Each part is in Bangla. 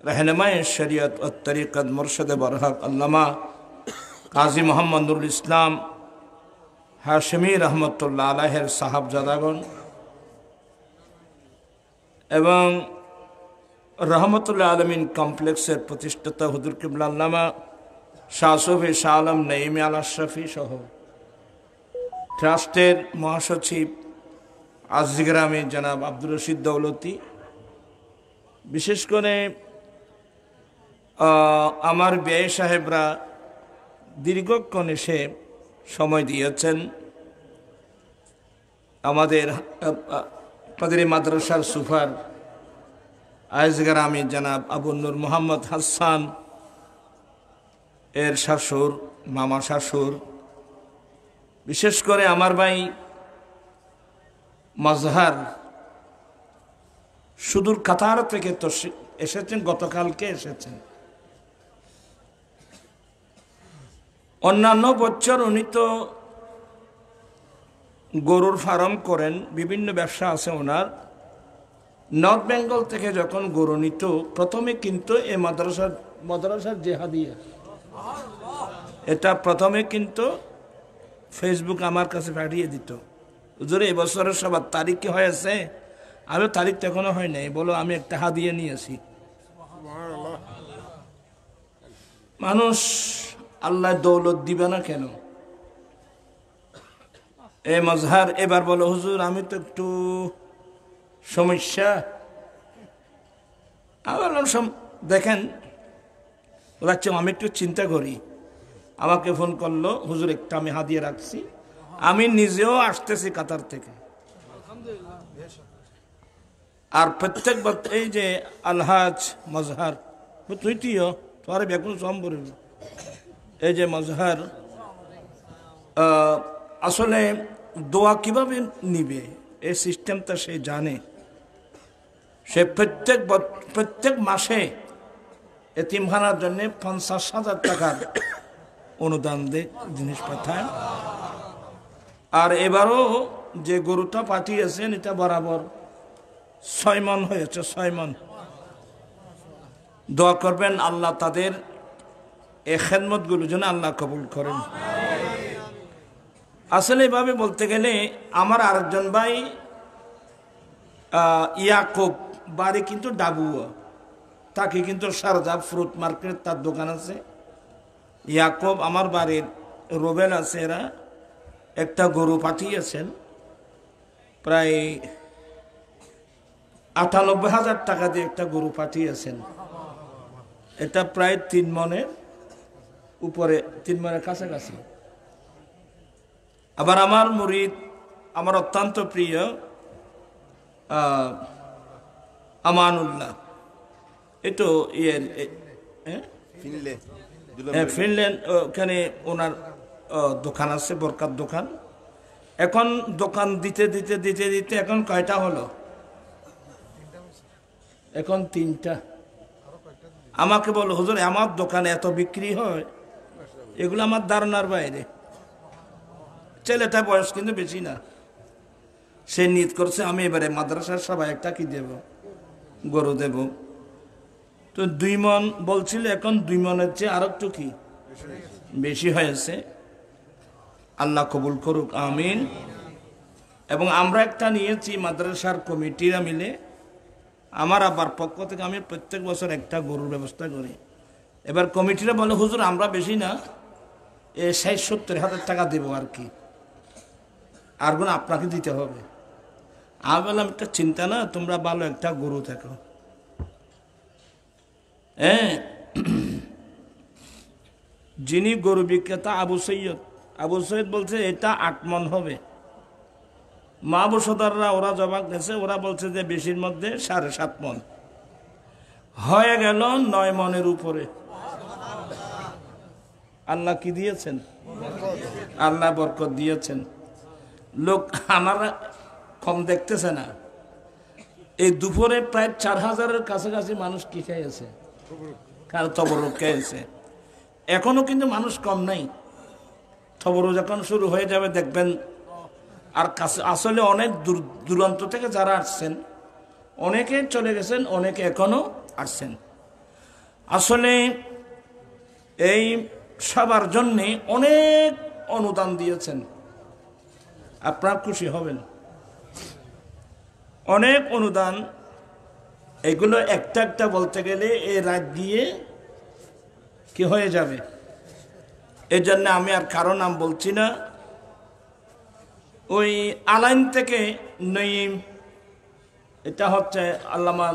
रहनुमाए शरीयत और तरीक़त मुर्शद बरहक अल्लामा काजी मोहम्मद नुरुल इस्लाम हाशिमी रहमतुल्लाह अलैहिर साहबजादागण एवं रहमतुल्लाह आलमीन कमप्लेक्सের প্রতিষ্ঠাতা হুজুর কিবলা আল্লামা শাহ সুফি শাহ আলম নঈম আল আশরাফি সহ ট্রাস্টের মহাসচিব আজিগ্রামী জনাব আব্দুর রশিদ দৌলতি, বিশেষ করে আমার ব্যয় সাহেবরা দীর্ঘক্ষণ এসে সময় দিয়েছেন। আমাদের মাদ্রাসার সুপার আজগ্রামী জনাব আবু নূর মোহাম্মদ হাসান এর শাশুর, মামা শাশুর, বিশেষ করে আমার ভাই মাজহার সুদূর কাতার থেকে তো এসেছেন, গতকালকে এসেছেন। অন্যান্য বছর উনি তো গরুর ফার্ম করেন, বিভিন্ন ব্যবসা আছে ওনার। নর্থ বেঙ্গল থেকে যখন গরু নিত প্রথমে কিন্তু এই মাদ্রাসার জেহাদিয়া, এটা প্রথমে কিন্তু ফেসবুক আমার কাছে পাঠিয়ে দিত, হুজুর এই বছরের সবার তারিখ কি হয়েছে? আমি তারিখ তো এখনো হয় নাই, বলো আমি একটা হাদিয়া নিয়েছি। মানুষ আল্লাহ দৌলত দিবে না কেন? এই মাজহার এবার বলো হুজুর আমি তো একটু সমস্যা। দেখেন রাখছি, আমি একটু চিন্তা করি। আমাকে ফোন করলো, হুজুর একটা আমি হাদিয়া রাখছি, আমি নিজেও আসতেছি কাতার থেকে। আর প্রত্যেকবার এই যে আলহাজ মাজহার তুইটিও তোমার বেগুন সম্ভব, এই যে মাজহার আসলে দোয়া কিভাবে নিবে এই সিস্টেমটা সে জানে। সে প্রত্যেক মাসে এতিমখানার জন্য 50,000 টাকার অনুদান দিয়ে জিনিস পাঠায়। আর এবারও যে গরুটা পাঠিয়েছেন এটা বরাবর 6 মণ হয়েছে, 6 মণ। দোয়া করবেন আল্লাহ তাদের এই খেদমতগুলো যেন আল্লাহ কবুল করেন। আসলে এভাবে বলতে গেলে আমার আরেকজন ভাই ইয়াকুব, বাড়ি কিন্তু ডাবুয়া, তাকে কিন্তু শারজা ফ্রুট মার্কেট তার দোকান আছে। ইয়াকুব আমার বাড়ির রোবেল আছে, এরা একটা গরু পাঠিয়েছেন প্রায় 98,000 টাকা দিয়ে একটা গরু পাঠিয়েছেন। এটা প্রায় 3 মণের উপরে, 3 মণের কাছাকাছি। আবার আমার মুরিদ, আমার অত্যন্ত প্রিয় আমানুল্লাহ, এটো ফিনল্যান্ড, ওখানে ওনার দোকান আছে, বরকাত দোকান। এখন দোকান দিতে দিতে দিতে দিতে এখন কয়টা হলো? এখন 3টা। আমাকে বলো হুজুর আমার দোকানে এত বিক্রি হয়, এগুলো আমার ধারণার বাইরে। ছেলেটা বয়স কিন্তু বেশি না, সে নিয়ত করছে আমি এবারে মাদ্রাসার সবাই একটা কি দেব, গরু দেব। তো 2 মণ বলছিল, এখন 2 মণের চেয়ে আর একটু কি বেশি হয়েছে। আল্লাহ কবুল করুক, আমিন। এবং আমরা একটা নিয়েছি মাদ্রাসার কমিটিরা মিলে, আমার আবার পক্ষ থেকে আমি প্রত্যেক বছর একটা গরুর ব্যবস্থা করি। এবার কমিটিরা বলে হুজুর আমরা বেশি না, 60-70,000 টাকা দেবো আর কি, আর গুণ আপনাকে দিতে হবে। আমি বললাম একটা চিন্তা না, তোমরা ভালো একটা গরু থাকো। হ্যাঁ, যিনি গরু বিক্রেতা আবু সৈয়দ বলছে এটা 8 মণ হবে। মাহবুসদাররা ওরা জবাব দিয়েছে, ওরা বলছে যে বেশির মধ্যে 7.5 মণ হয়ে গেল, 9 মণের উপরে। আল্লাহ কি দিয়েছেন? আল্লাহ বরকত দিয়েছেন। লোক আমার কম দেখতেছে না। এই দুপুরে প্রায় 4,000-এর কাছাকাছি মানুষ কি খেয়েছে, কার তবরুক খেয়েছে। এখনো কিন্তু মানুষ কম নাই। তবরুক যখন শুরু হয়ে যাবে দেখবেন। আর কাছে আসলে অনেক দূরান্ত থেকে যারা আসছেন অনেকে চলে গেছেন, অনেকে এখনো আসছেন। আসলে এই সবার জন্যে অনেক অনুদান দিয়েছেন, আপনারা খুশি হবেন। অনেক অনুদান, এগুলো একটা একটা বলতে গেলে এই রাত দিয়ে কি হয়ে যাবে। এই জন্য আমি আর কারো নাম বলছি না। ওই আলাইন থেকে নঈম, এটা হচ্ছে আল্লামা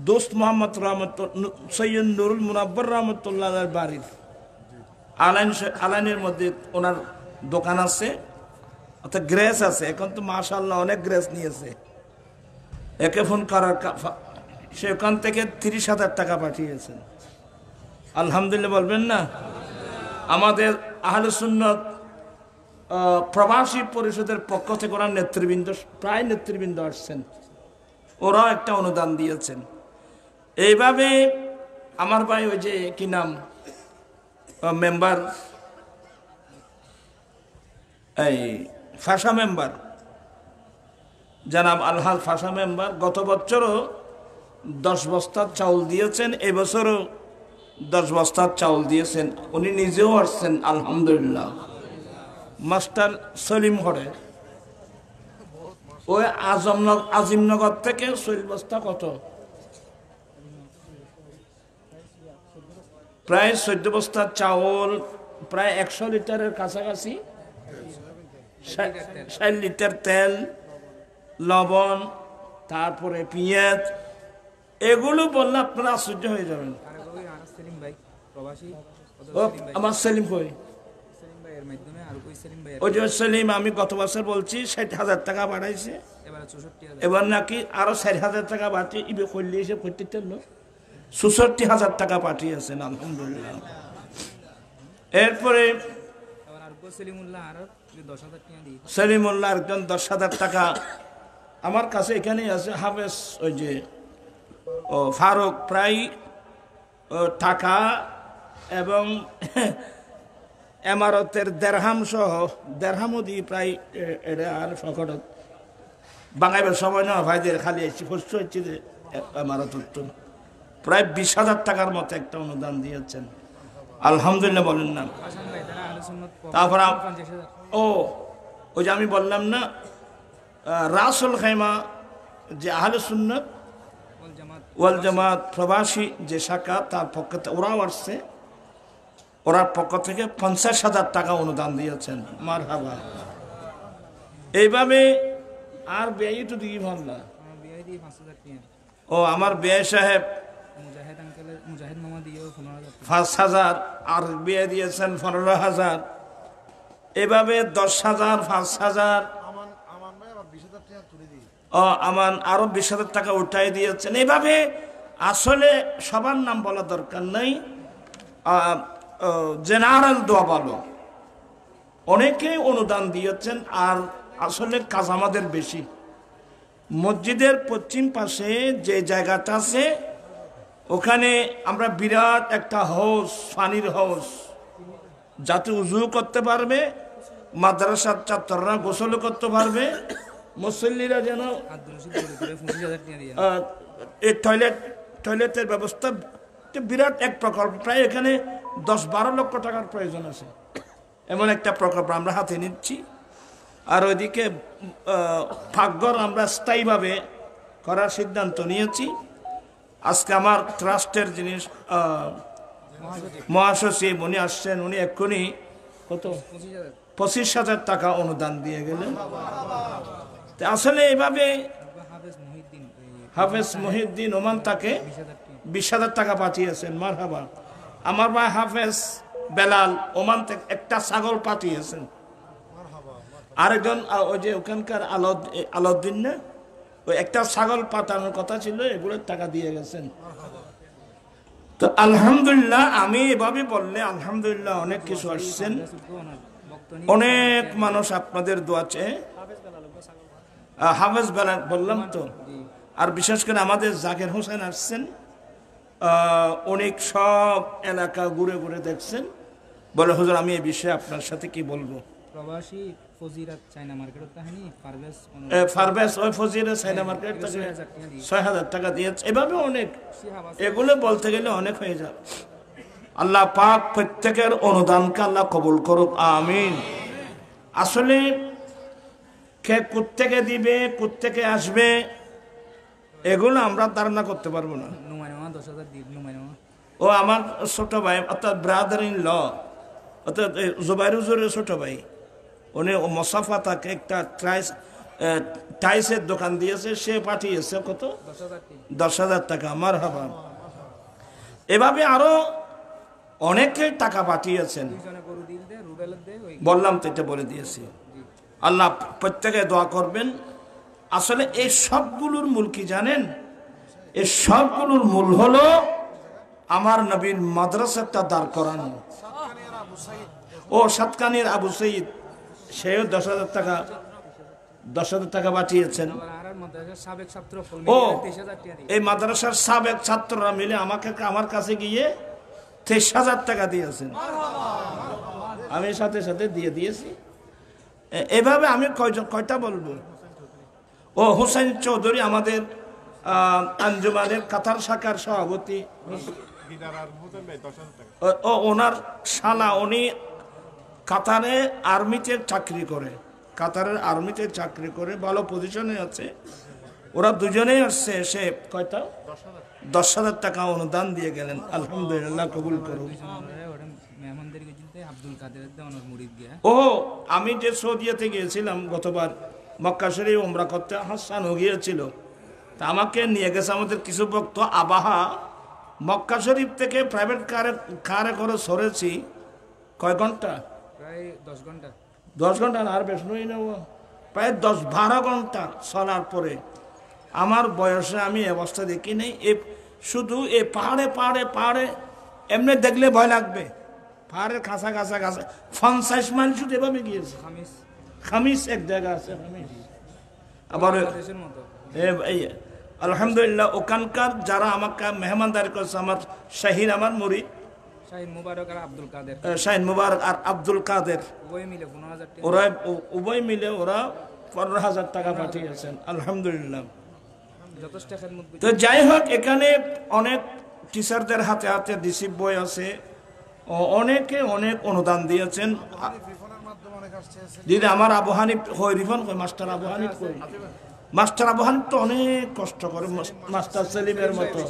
দোস্ত মোহাম্মদ সৈয়দ নুরুল মুনাব্বর রহমতুল্লাহ বাড়ির আলাইনের মধ্যে ওনার দোকান আছে, অর্থাৎ গ্রেস আছে। এখন তো মাশাআল্লাহ অনেক গ্রেস নিয়েছে। একে ফোন করার সে ওখান থেকে 30,000 টাকা পাঠিয়েছেন। আলহামদুলিল্লাহ বলবেন না। আমাদের আহলে সুন্নাত প্রবাসী পরিষদের পক্ষ থেকে ওরা নেতৃবৃন্দ, প্রায় নেতৃবৃন্দ আসছেন, ওরাও একটা অনুদান দিয়েছেন। এইভাবে আমার ভাই ওই যে কি নাম মেম্বার, এই ফাঁসা মেম্বার জানাব আলহাজ ফাঁসা মেম্বার, গত বছরও 10 বস্তা চাউল দিয়েছেন, এবছরও 10 বস্তা চাউল দিয়েছেন। উনি নিজেও আসছেন আলহামদুলিল্লাহ। মাস্টার সলিম হরে ওই আজিমনগর থেকে 40 বস্তা, কত প্রায় 14 বস্তা চাউল, প্রায় 100 লিটারের কাছাকাছি, 60 লিটার তেল, লবণ, তারপরে পেঁয়াজ, এগুলো বললে আপনারা আশ্চর্য হয়ে যাবেন। আমার সেলিম কই, ওই যে সেলিম, আমি গত বছর বলছি 60,000 টাকা বাড়াইছে, এবার নাকি আরো 4,000 টাকা বাড়ছে। ইবে করলে এসে করতে 64,000 টাকা পাঠিয়েছেন আলহামদুলিল্লাহ। এরপরে সেলিমুল্লাহ একজন 10,000 টাকা আমার কাছে এখানেই আছে। হাফেজ ওই যে ফারুক প্রায় টাকা এবং এমারতের দেড়হাম সহ, দেড়হামও দিয়ে প্রায় এটা আর সকট বাঙাইবার সময় না ভাইদের খালি এসে ফসল হচ্ছে যে এমারত প্রায় 20,000 টাকার মতো একটা অনুদান দিয়েছেন আলহামদুলিল্লাহ বলেন না। তারপর ওই যে আমি বললাম না রাসুল খাইমা যে আহলে সুন্নাত ওয়াল জামাত প্রবাসী যে শাখা, তার পক্ষ থেকে ওরাও আসছে, ওরার পক্ষ থেকে 50,000 টাকা অনুদান দিয়েছেন। মারহাবা। এইভাবে আর ব্যয় তো দিই ভাল না। ও আমার ব্যয় সাহেব 5,000 আর বিয়ে দিয়েছেন 15,000, এভাবে 10,000, 5,000, আমার আরো 20,000 টাকা উঠাই দিয়েছেন। এইভাবে আসলে সবার নাম বলা দরকার নাই, জেনারেল দোয়া বলো, অনেকেই অনুদান দিয়েছেন। আর আসলে কাজ আমাদের বেশি। মসজিদের পশ্চিম পাশে যে জায়গাটা আছে ওখানে আমরা বিরাট একটা হাউস, পানির হাউস, যাতে উজু করতে পারবে, মাদ্রাসার ছাত্ররা গোসল করতে পারবে, মুসল্লিরা যেন টয়লেটের ব্যবস্থা, বিরাট এক প্রকল্প। প্রায় এখানে 10-12 লক্ষ টাকার প্রয়োজন আছে, এমন একটা প্রকল্প আমরা হাতে নিচ্ছি। আর ওইদিকে ফাঁকঘর আমরা স্থায়ীভাবে করার সিদ্ধান্ত নিয়েছি। আজকে আমার ট্রাস্টের জিনিস মহাসচিব উনি আসছেন, উনি এক্ষুনি কত 25,000 টাকা অনুদান দিয়ে গেলেন। আসলে এইভাবে হাফেজ মহিউদ্দিন ওমান তাকে 20,000 টাকা পাঠিয়েছেন। মারহাবা। আমার ভাই হাফেজ বেলাল ওমান থেকে একটা ছাগল পাঠিয়েছেন। আরেকজন ওই যে ওখানকার আলাউদ্দিন না, ওই একটা ছাগল পাঠানোর কথা ছিল, এগুলোর টাকা দিয়ে গেছেন। তো আলহামদুলিল্লাহ, আমি এভাবে বললে আলহামদুলিল্লাহ অনেক কিছু আসছেন, অনেক মানুষ আপনাদের দোয়া চেয়ে। হাফেজ বেলাল বললাম তো, আর বিশেষ করে আমাদের জাকির হোসেন আসছেন, অনেক সব এলাকা ঘুরে ঘুরে দেখছেন, বলে হুজুর আমি এই বিষয়ে আপনার সাথে কি বলবো। প্রবাসী ফজিরাত চাইনা মার্কেটত তাহানি পারভেজ ফারবেস ওই ফজিরের চাইনা মার্কেট থেকে ৬,০০০ টাকা দিয়েছে। এভাবে অনেক, এগুলো বলতে গেলে অনেক হয়ে যায়। আল্লাহ পাক প্রত্যেকের অনুদানকে আল্লাহ কবুল করুক, আমিন। আসলে কে কোত্থেকে দিবে, কোত্থেকে আসবে, এগুলো আমরা ধারণা করতে পারবো না। ও আমার ছোট ভাই, অর্থাৎ ব্রাদার ইন ল, অর্থাৎ জুবাইর হুজুরের ছোট ভাই, উনি মোসাফা তাকে একটা টাইসের দোকান দিয়েছে, সে পাঠিয়েছে কত, 10,000 টাকা। আমার হাবা এভাবে আরো অনেকে টাকা পাঠিয়েছেন, বললাম তো, এটা বলে দিয়েছি। আল্লাহ প্রত্যেকে দোয়া করবেন। আসলে এই সবগুলোর মূল কি জানেন? এই সবগুলোর মূল হলো আমার নবীর মাদ্রাসাটা দাঁড় করানো। ও সাতকানির আবু সঈদ, সেও 10,000 টাকা পাঠিয়েছেন। ও এই মাদ্রাসার সাবেক ছাত্ররা মিলে আমার কাছে গিয়ে 23,000 টাকা দিয়েছেন, আমি সাথে সাথে দিয়ে দিয়েছি। এভাবে আমি কয়টা বলবো। ও হুসেন চৌধুরী, আমাদের আঞ্জুমানের কাতার শাখার সভাপতি, ও ওনার শালা, উনি কাতারে আর্মিতে চাকরি করে, কাতারের আর্মিতে চাকরি করে, ভালো পজিশনে আছে। ওরা দুজনেই আসছে, এসে কয়টা 10,000 টাকা অনুদান দিয়ে গেলেন। আলহামদুলিল্লাহ, কবুল করুন। ও আমি যে সৌদিয়াতে গিয়েছিলাম গতবার, মক্কা শরীফ উমরা করতে, হাসান গিয়েছিল, তা আমাকে নিয়ে গেছে আমাদের কিছু ভক্ত আবাহা। মক্কা শরীফ থেকে প্রাইভেট কারে করে সরেছি, কয় ঘন্টা, প্রায় 10 ঘন্টা। 10 ঘন্টা না, আর বেশ নই না, প্রায় 10-12 ঘন্টা চলার পরে আমার বয়সে আমি অবস্থা দেখি নেই। শুধু এই পাহাড়ে পাহাড়ে পাহাড়ে এমনি দেখলে ভয় লাগবে, পাহাড়ের কাছা কাছা কাছা 50 মাইল শুধু এভাবে গিয়েছে। খামিস এক জায়গা আছে, আবার আলহামদুলিল্লাহ ওখানকার যারা আমাকে মেহমানদারি করছে, আমার শাহিন, আমার মুরিদ শাহিন মুবারক আর আব্দুল কাদের, ওরা উভয় মিলে ওরা 15,000 টাকা পাঠিয়েছেন। আলহামদুলিল্লাহ। তো যাই হোক, এখানে অনেক টিচারদের হাতে হাতে রিসিভ বই আছে, অনেকে অনেক অনুদান দিয়েছেন। দিদি আমার আবু হানিফ রিফন মাস্টার আবু হানিফ কই, মাস্টার আবু হানিফ তো অনেক কষ্ট করে, মাস্টার সেলিমের মতো,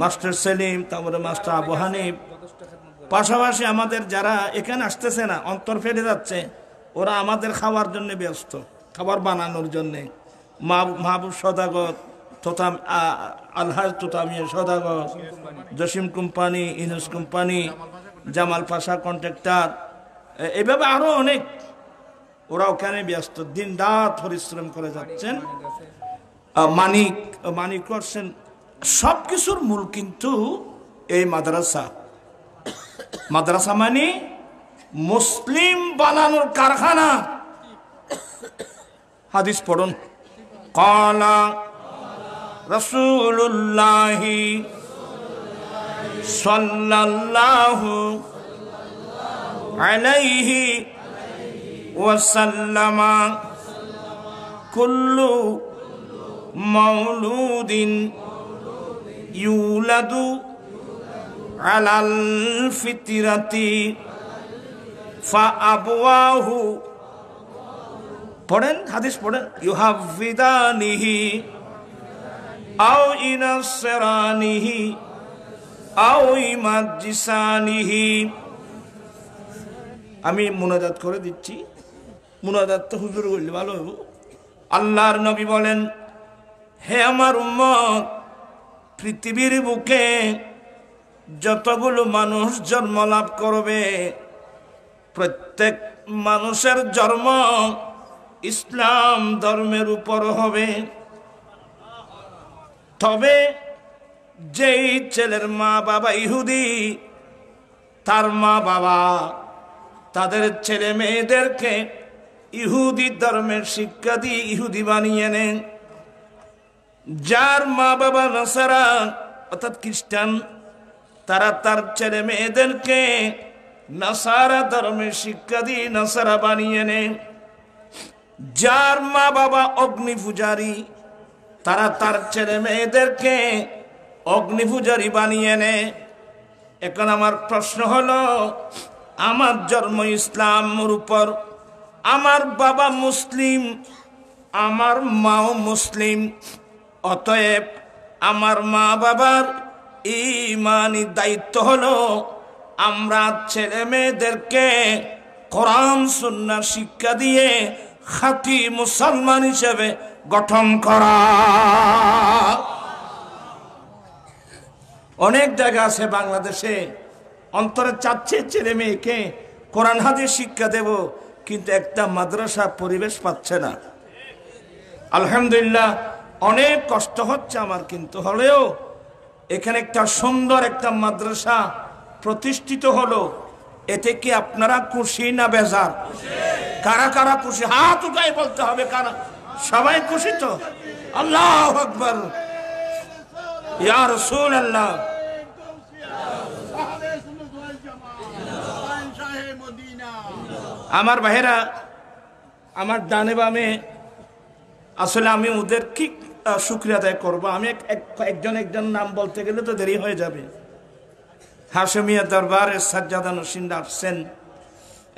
মাস্টার সেলিম, তারপরে মাস্টার আবু হানিফ। পাশাপাশি আমাদের যারা এখানে আসতেছে না, অন্তর ফেটে যাচ্ছে, ওরা আমাদের খাওয়ার জন্য ব্যস্ত, খাবার বানানোর জন্যে। মাহবুব সদাগর, আলহাজ তোতামিয়া সদাগর, জসিম কোম্পানি, ইনুস কোম্পানি, জামাল পাশা কন্ট্রাক্টর, এইভাবে আরো অনেক, ওরা ওখানে ব্যস্ত, দিন রাত পরিশ্রম করে যাচ্ছেন। মানিক করছেন। সবকিছুর মূল কিন্তু এই মাদ্রাসা। মাদ্রাসা মানে মুসলিম বানানোর কারখানা। হাদিস পড়ুন, ক্বালা রাসূলুল্লাহি সাল্লাল্লাহু আলাইহি ওয়াসাল্লামা কুল্লু মাউলুদিন ইউলাদু আলাল ফিতরাতি ফাআবওয়াহু, পড়েন হাদিস পড়েন, ইউহাফিদানিহি আও ইনাসরানিহি আও ইমাজিসানিহি। আমি মুনাজাত করে দিচ্ছি, মুনাজাত তো হুজুর বললে ভালো হইব। আল্লাহর নবী বলেন, হে আমার উম্মত, পৃথিবীর বুকে যতগুলো মানুষ জন্ম লাভ করবে, প্রত্যেক মানুষের জন্ম ইসলাম ধর্মের উপর হবে। তবে যেই ছেলের মা বাবা ইহুদি, তার মা বাবা তাদের ছেলে মেয়েদেরকে ইহুদি ধর্মের শিক্ষা দিয়ে ইহুদি বানিয়ে নেন। যার মা বাবা নাসারা অর্থাৎ খ্রিস্টান, তারা তার ছেলে মেয়েদেরকে নাসারা ধর্মের শিক্ষা দিয়ে নাসারা বানিয়ে নে। যার মা বাবা অগ্নি পূজারী, তারা তার ছেলে মেয়েদেরকে অগ্নি পূজারী বানিয়ে নে। এখন আমার প্রশ্ন হলো, আমার জন্ম ইসলামের উপর, আমার বাবা মুসলিম, আমার মাও মুসলিম, অতএব আমার মা বাবার ঈমানি দায়িত্ব হলো আমরা ছেলে মেয়েদেরকে কোরআন সুন্নাহ শিক্ষা দিয়ে খাঁটি মুসলমান হিসেবে গঠন করা। অনেক জায়গা আছে বাংলাদেশে অন্তরে চাচ্ছে ছেলে মেয়েকে কোরআন হাদিস শিক্ষা দেব, কিন্তু একটা মাদ্রাসা পরিবেশ পাচ্ছে না। আলহামদুলিল্লাহ অনেক কষ্ট হচ্ছে আমার, কিন্তু হলেও এখানে একটা সুন্দর একটা মাদ্রাসা প্রতিষ্ঠিত হলো, এতে কি আপনারা খুশি না বেজার? কারা কারা খুশি? হাত উঠাই বলতে হবে কারা। সবাই খুশি তো? আল্লাহু আকবার, ইয়া রাসূলুল্লাহ। আমার ভাইরা, আমার ডানে বামে, আসলে আমি ওদের কি শুকরিয়া আদায় করবো? আমি একজন নাম বলতে গেলে তো দেরি হয়ে যাবে। হাশেমিয়া দরবারে সাজ্জাদা নসিন আসছেন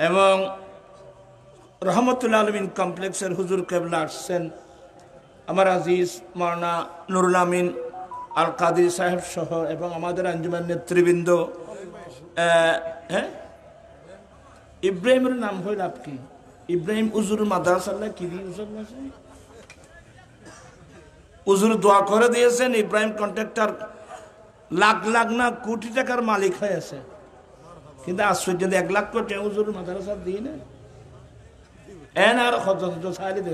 এবং রহমতুল্লাহ আলমিন কমপ্লেক্সের হুজুর কেবলা আসছেন, আমার আজিজ মাওলানা নুরুল আমিন আল কাদির সাহেব সহ এবং আমাদের আঞ্জুমান নেতৃবৃন্দ। হ্যাঁ, ইব্রাহিমের নাম হইল আপনি ইব্রাহিম উজুর মাদ্রাসাল্লাহ কি উজুর দোয়া করে দিয়েছেন। ইব্রাহিম কন্ট্রাক্টর লাখ লাখ না কোটি টাকার মালিক হয়েছে, কিন্তু আশ্চর্য 1 লাখ কোটি উজুর মাদ্রাসা দিই না। এন আর সাইলে দে।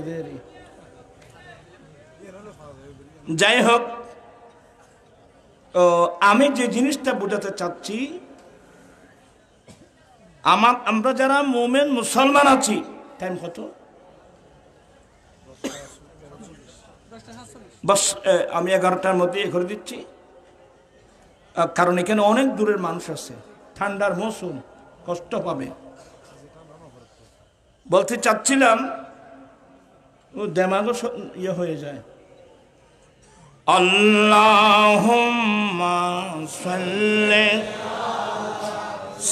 যাই হোক, আমি যে জিনিসটা বোঝাতে চাচ্ছি, আমরা যারা মুমিন মুসলমান আছি, টাইম কত? বাস, আমি 11টার মধ্যে করে দিচ্ছি, কারণ এখানে অনেক দূরের মানুষ আছে, ঠান্ডার মৌসুম, কষ্ট পাবে। বলতে চাচ্ছিলাম, ও দেমাগও ইয়ে হয়ে যায়। আল্লাহুম্মা সাল্লি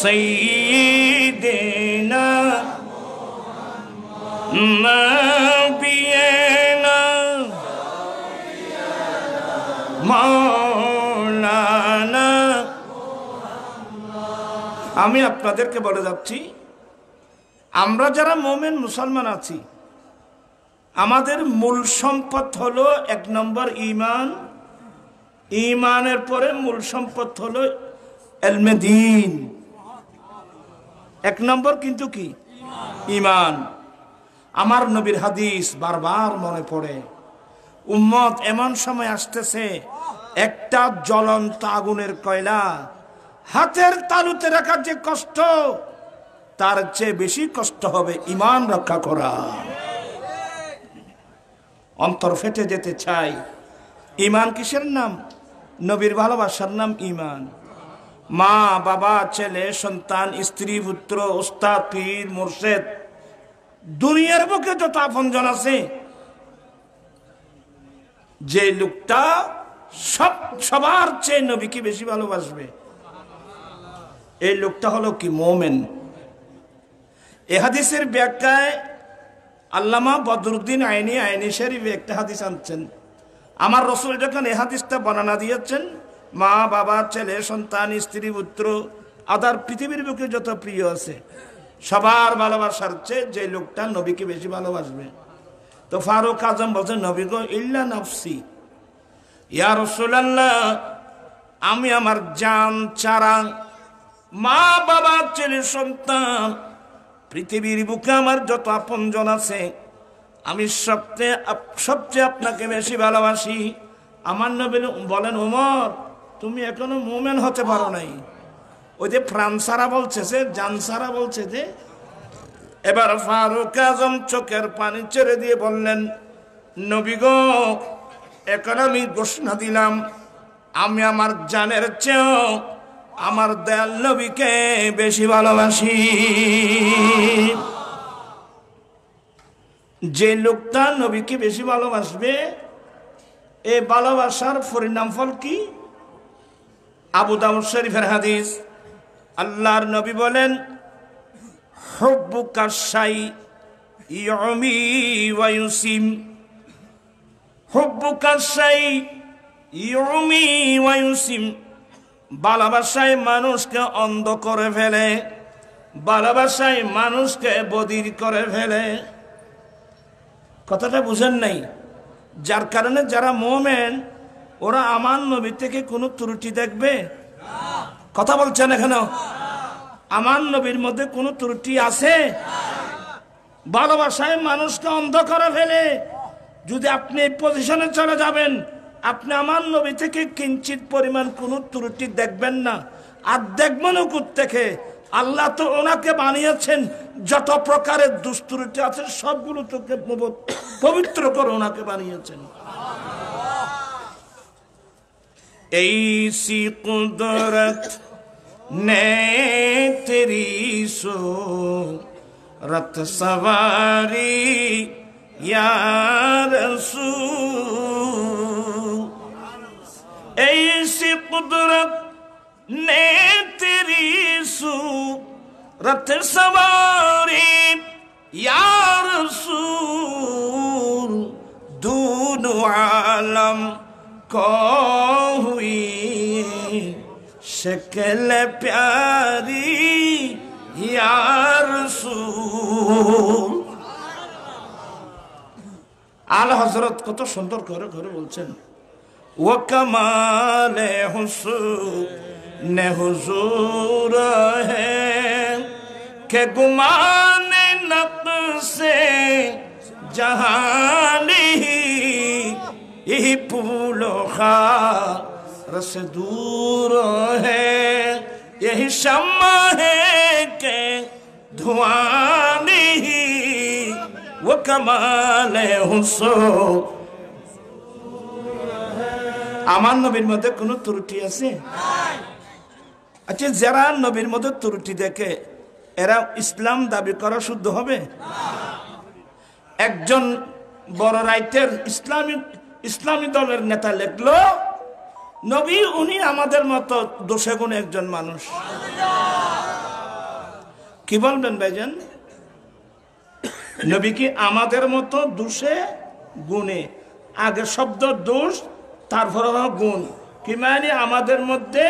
সাইয়্যিদিনা নাবিয়িনা মাওলানা। আমি আপনাদেরকে বলে যাচ্ছি, আমরা যারা মুমিন মুসলমান আছি, আমাদের মূল সম্পদ হলো 1 নম্বর ঈমান। ঈমানের পরে মূল সম্পদ হলো ইলমে দ্বীন। 1 নম্বর কিন্তু কি? ঈমান। আমার নবীর হাদিস বারবার মনে পড়ে, উম্মত এমন সময় আসতেছে, একটা জ্বলন্ত আগুনের কয়লা হাতের তালুতে রাখার যে কষ্ট, তার চেয়ে বেশি কষ্ট হবে ঈমান রক্ষা করা। অন্তর ফেটে যেতে চাই। ঈমান কিসের নাম? নবীর ভালোবাসার নাম ঈমান। মা বাবা, ছেলে সন্তান, স্ত্রী পুত্র, ওস্তাদ পীর মুর্শিদ, দুনিয়ার বুকে যত আপনজন আছে, যে লোকটা সবার চেয়ে নবীকে বেশি ভালোবাসবে, এই লোকটা হলো কি? মুমিন। এ হাদিসের ব্যাখ্যায় আল্লামা বদরুদ্দিন আইনি শরীফে একটা হাদিস আনছেন। আমার রসুল যখন এ হাদিসটা বর্ণনা দিয়েছেন, মা বাবা, ছেলে সন্তান, স্ত্রী পুত্র, আদার পৃথিবীর বুকে যত প্রিয় আছে, সবার ভালোবাসার চেয়ে যে লোকটা নবীকে বেশি ভালোবাসবে, তো ফারুক আজম বলছেন, নবী গো, ইল্লা নাফসি, ইয়া রাসূলুল্লাহ, আমি আমার জান ছাড়া, মা বাবা, ছেলে সন্তান, পৃথিবীর বুকে আমার যত আপনজন আছে, আমি সবচেয়ে আপনাকে বেশি ভালোবাসি। আমার নবী বলেন, ওমর, তুমি এখনো মুমিন হতে পারো নাই। ওই যে প্রাণ সারা বলছে, যে জান সারা বলছে যে। এবার ফারুক আজম চোখের পানি ছেড়ে দিয়ে বললেন, নবী গো, এখন আমি ঘোষণা দিলাম, আমি আমার জানের চেয়েও আমার দয়াল নবীকে বেশি ভালোবাসি। যে লোকটা নবীকে বেশি ভালোবাসবে, এই ভালোবাসার পরিণাম ফল কি? আবু দাউদ শরীফের হাদিস, আল্লাহর নবী বলেন, হুব্বুকা শাই ইউমি ওয়া ইউসিম, হুব্বুকা শাই ইউমি ওয়া ইউসিম। ভালোবাসায় মানুষকে অন্ধ করে ফেলে, ভালোবাসায় মানুষকে বধির করে ফেলে। কথাটা বুঝেন নাই? যার কারণে যারা মুমিন, ওরা আমার নবী থেকে কোনো ত্রুটি দেখবে? কথা বলছেন এখানে? আমার নবীর মধ্যে কোনো ত্রুটি আছে? ভালোবাসায় মানুষকে অন্ধ করে ফেলে। যদি আপনি এই পজিশনে চলে যাবেন, আপনি আমার নবী থেকে কিঞ্চিত পরিমাণ কোনো ত্রুটি দেখবেন না। আর দেখবেন থেকে আল্লাহ তো ওনাকে বানিয়েছেন, যত প্রকারের দুস্ত্রুটি আছে সবগুলো তোকে পবিত্র করে ওনাকে বানিয়েছেন। ऐसी कुदरत ने तेरी सूरत सवारी या रसूल, ऐसी कुदरत ने तेरी सूरत सवारी या रसूल, दोनों आलम को हुई शक्ल प्यारी या रसूल। आला हजरत কত সুন্দর করে করে বলছেন, वो कमाल हुस्न हुजूर है के गुमान नक्शे जहानी, यही फूलो खार से दूर है, यही शम्मा है के धुआं नहीं, वो कमाल हुस्न। আমার নবীর মধ্যে কোনো ত্রুটি আছে? আচ্ছা, যারা নবীর মধ্যে ত্রুটি দেখে এরা ইসলাম দাবি করা শুদ্ধ হবে? একজন বড় রাইটার ইসলামী দলের নেতা লিখলো, নবী উনি আমাদের মতো দোষে গুণে একজন মানুষ। কি বলবেন ভাইজান? নবী কি আমাদের মতো দোষে গুণে? আগে শব্দ দোষ, তারপর গুণ। কি মানে আমাদের মধ্যে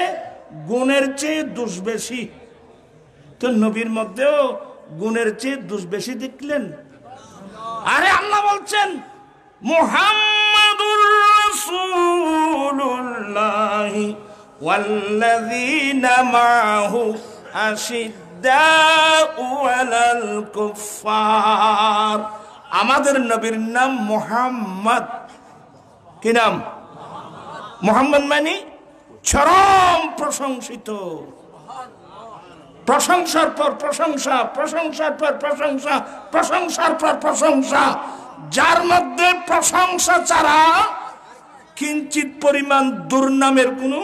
গুণের চেয়ে দোষ বেশি। তো নবীর মধ্যেও গুণের চেয়ে দোষ বেশি দেখলেন? আরে আল্লাহ বলছেন, মুহাম্মাদুর রাসূলুল্লাহ ওয়াল্লাযীনা মাআহু আশিদ্দাউ আলাল কুফফার। আমাদের নবীর নাম মুহাম্মদ। কি নাম? মুহাম্মদ মানে চরম প্রশংসিত। প্রশংসার পর প্রশংসা, প্রশংসার পর প্রশংসা, প্রশংসার পর প্রশংসা, যার মধ্যে প্রশংসা ছাড়া কিঞ্চিত পরিমাণ দুর্নামের কোন।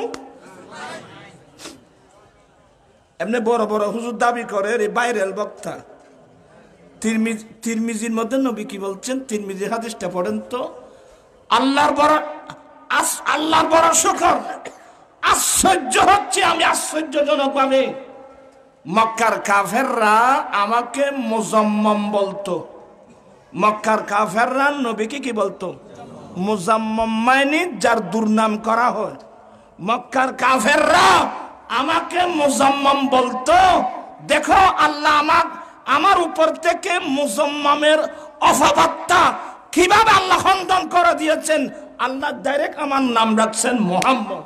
এমনি বড় বড় হুজুর দাবি করে রে ভাইরাল বক্তা। তিরমিজির মধ্যে নবী কি বলছেন? তিরমিজির হাদিসটা পড়েন তো। আল্লাহর বড় শুকর, আশ্চর্য হচ্ছে আমি আশ্চর্যজনক ভাবে, মক্কার কাফেররা আমাকে মুজাম্মাম বলতো। মক্কার কাফেররা নবীকে কি বলতো? মুজাম্মাম মানে যার দুর্নাম করা হয়। মক্কার কাফেররা আমাকে মুজাম্মাম বলতো। দেখো আল্লাহ আমার উপর থেকে মুজাম্মামের অপবাদটা কিভাবে আল্লাহ খণ্ডন করে দিয়েছেন। আল্লাহ ডাইরেক্ট আমার নাম রাখছেন মুহাম্মদ।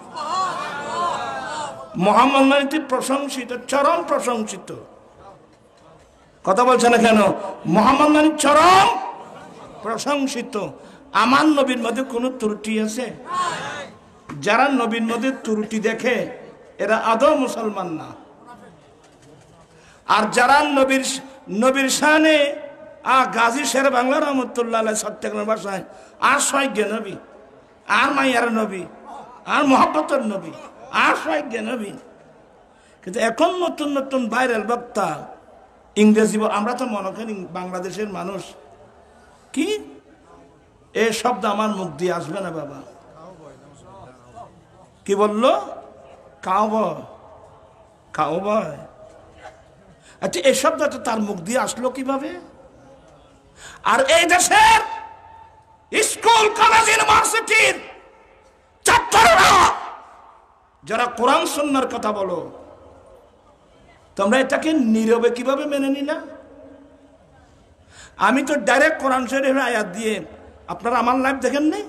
মুহাম্মদ মানে প্রশংসিত, চরম প্রশংসিত। কথা বলছে না কেন? মুহাম্মদ মানে চরম প্রশংসিত। আমার নবীর মধ্যে কোনো ত্রুটি আছে? যারা নবীর মধ্যে ত্রুটি দেখে এরা আদৌ মুসলমান না। আর যারা নবীর শানে গাজী শের বাংলা রহমতুল্লাহ সত্যগ্রাম ভাষায় আর সৈজ্ঞ নবী, আর মাইয়ার নবী, আর মোহাব্বতের নবী, আর সৈজ্ঞ নবী, কিন্তু এখন নতুন নতুন ভাইরাল বক্তা ইংরেজি আমরা তো মনে করি বাংলাদেশের মানুষ কি এই শব্দ আমার মুখ দিয়ে আসবে না বাবা। কি বললো? কাউবয়। কাউবয়। আচ্ছা এই শব্দটা তার মুখ দিয়ে আসলো কিভাবে? আর এই দেশের স্কুল কলেজ ইউনিভার্সিটির ছাত্ররা যারা কোরআন সুন্নাহর কথা বলো, তোমরা এটাকে নীরবে কিভাবে মেনে নিলা? আমি তো ডাইরেক্ট কোরআন শরীফের আয়াত দিয়ে, আপনারা আমার লাইভ দেখেন নাই?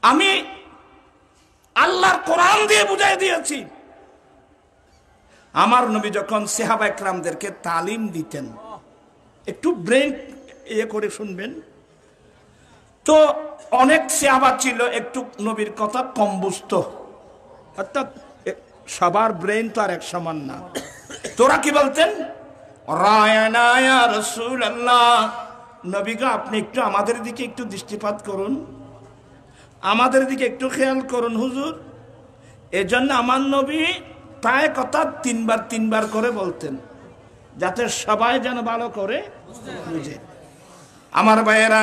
আমি আল্লাহর কোরআন দিয়ে বুঝাই দিয়েছি। আমার নবী যখন সাহাবা একরামদেরকে তালিম দিতেন, একটু ব্রেন করে শুনবেন তো, অনেক সাহাবা ছিল একটু নবীর কথা কম বুঝতো, অর্থাৎ সবার ব্রেন তো আর এক সমান না। তোরা কি বলতেন? রায়না ইয়া রাসূলুল্লাহ, নবী গো আপনি একটু আমাদের দিকে একটু দৃষ্টিপাত করুন, আমাদের দিকে একটু খেয়াল করুন হুজুর। এজন্য আমার নবী প্রায় কথা তিনবার করে বলতেন, যাতে সবাই যেন ভালো করে বুঝে। আমার ভাইয়েরা,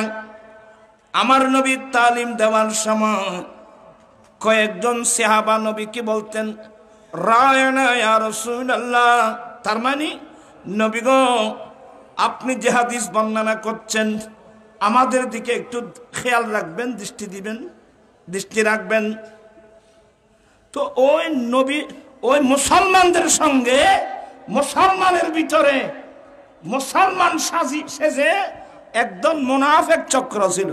আমার নবীর তালিম দেওয়ার সময় কয়েকজন সাহাবা নবীকে বলতেন রায়না ইয়া রাসূলুল্লাহ, তার মানে নবী গো আপনি যে হাদিস বর্ণনা করছেন আমাদের দিকে একটু খেয়াল রাখবেন, দৃষ্টি রাখবেন। তো ওই নবী ওই মুসলমানদের সঙ্গে মুসলমানের ভিতরে মুসলমান সেজে একদম মুনাফিক চক্র ছিল,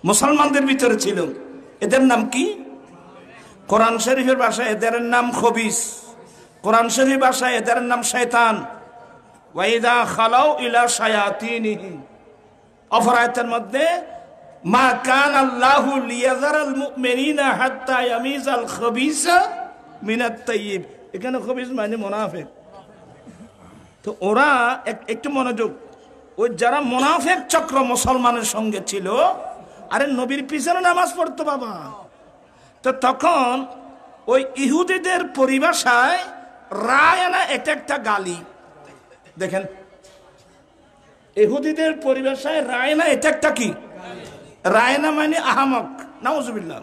মুসলমানদের ভিতরে ছিল। এদের নাম কি? কোরআন শরীফের ভাষায় এদের নাম খবিস, কোরআন শরীফ ভাষায় এদের নাম শয়তান। ওয়াইদা খালাউ ইলা শায়াতিনিহিম, অপর আয়াতের মধ্যে মা কান আল্লাহু লিয়াযারাল মুমিনিনা হাত্তা ইয়ামিজাল খবিসা মিনাত তাইয়্যিব, এখানে খবিস মানে মুনাফিক। তো ওরা একটু মনোযোগ, ওই যারা মুনাফিক চক্র মুসলমানের সঙ্গে ছিল, আরে নবীর পিছনে নামাজ পড়তো বাবা। তো তখন ওই ইহুদিদের পরিভাষায় রায়না এটা একটা গালি। দেখেন ইহুদিদের পরিভাষায় রায়না এটা একটা কি? রায়না মানে আহামক, নাউজুবিল্লাহ।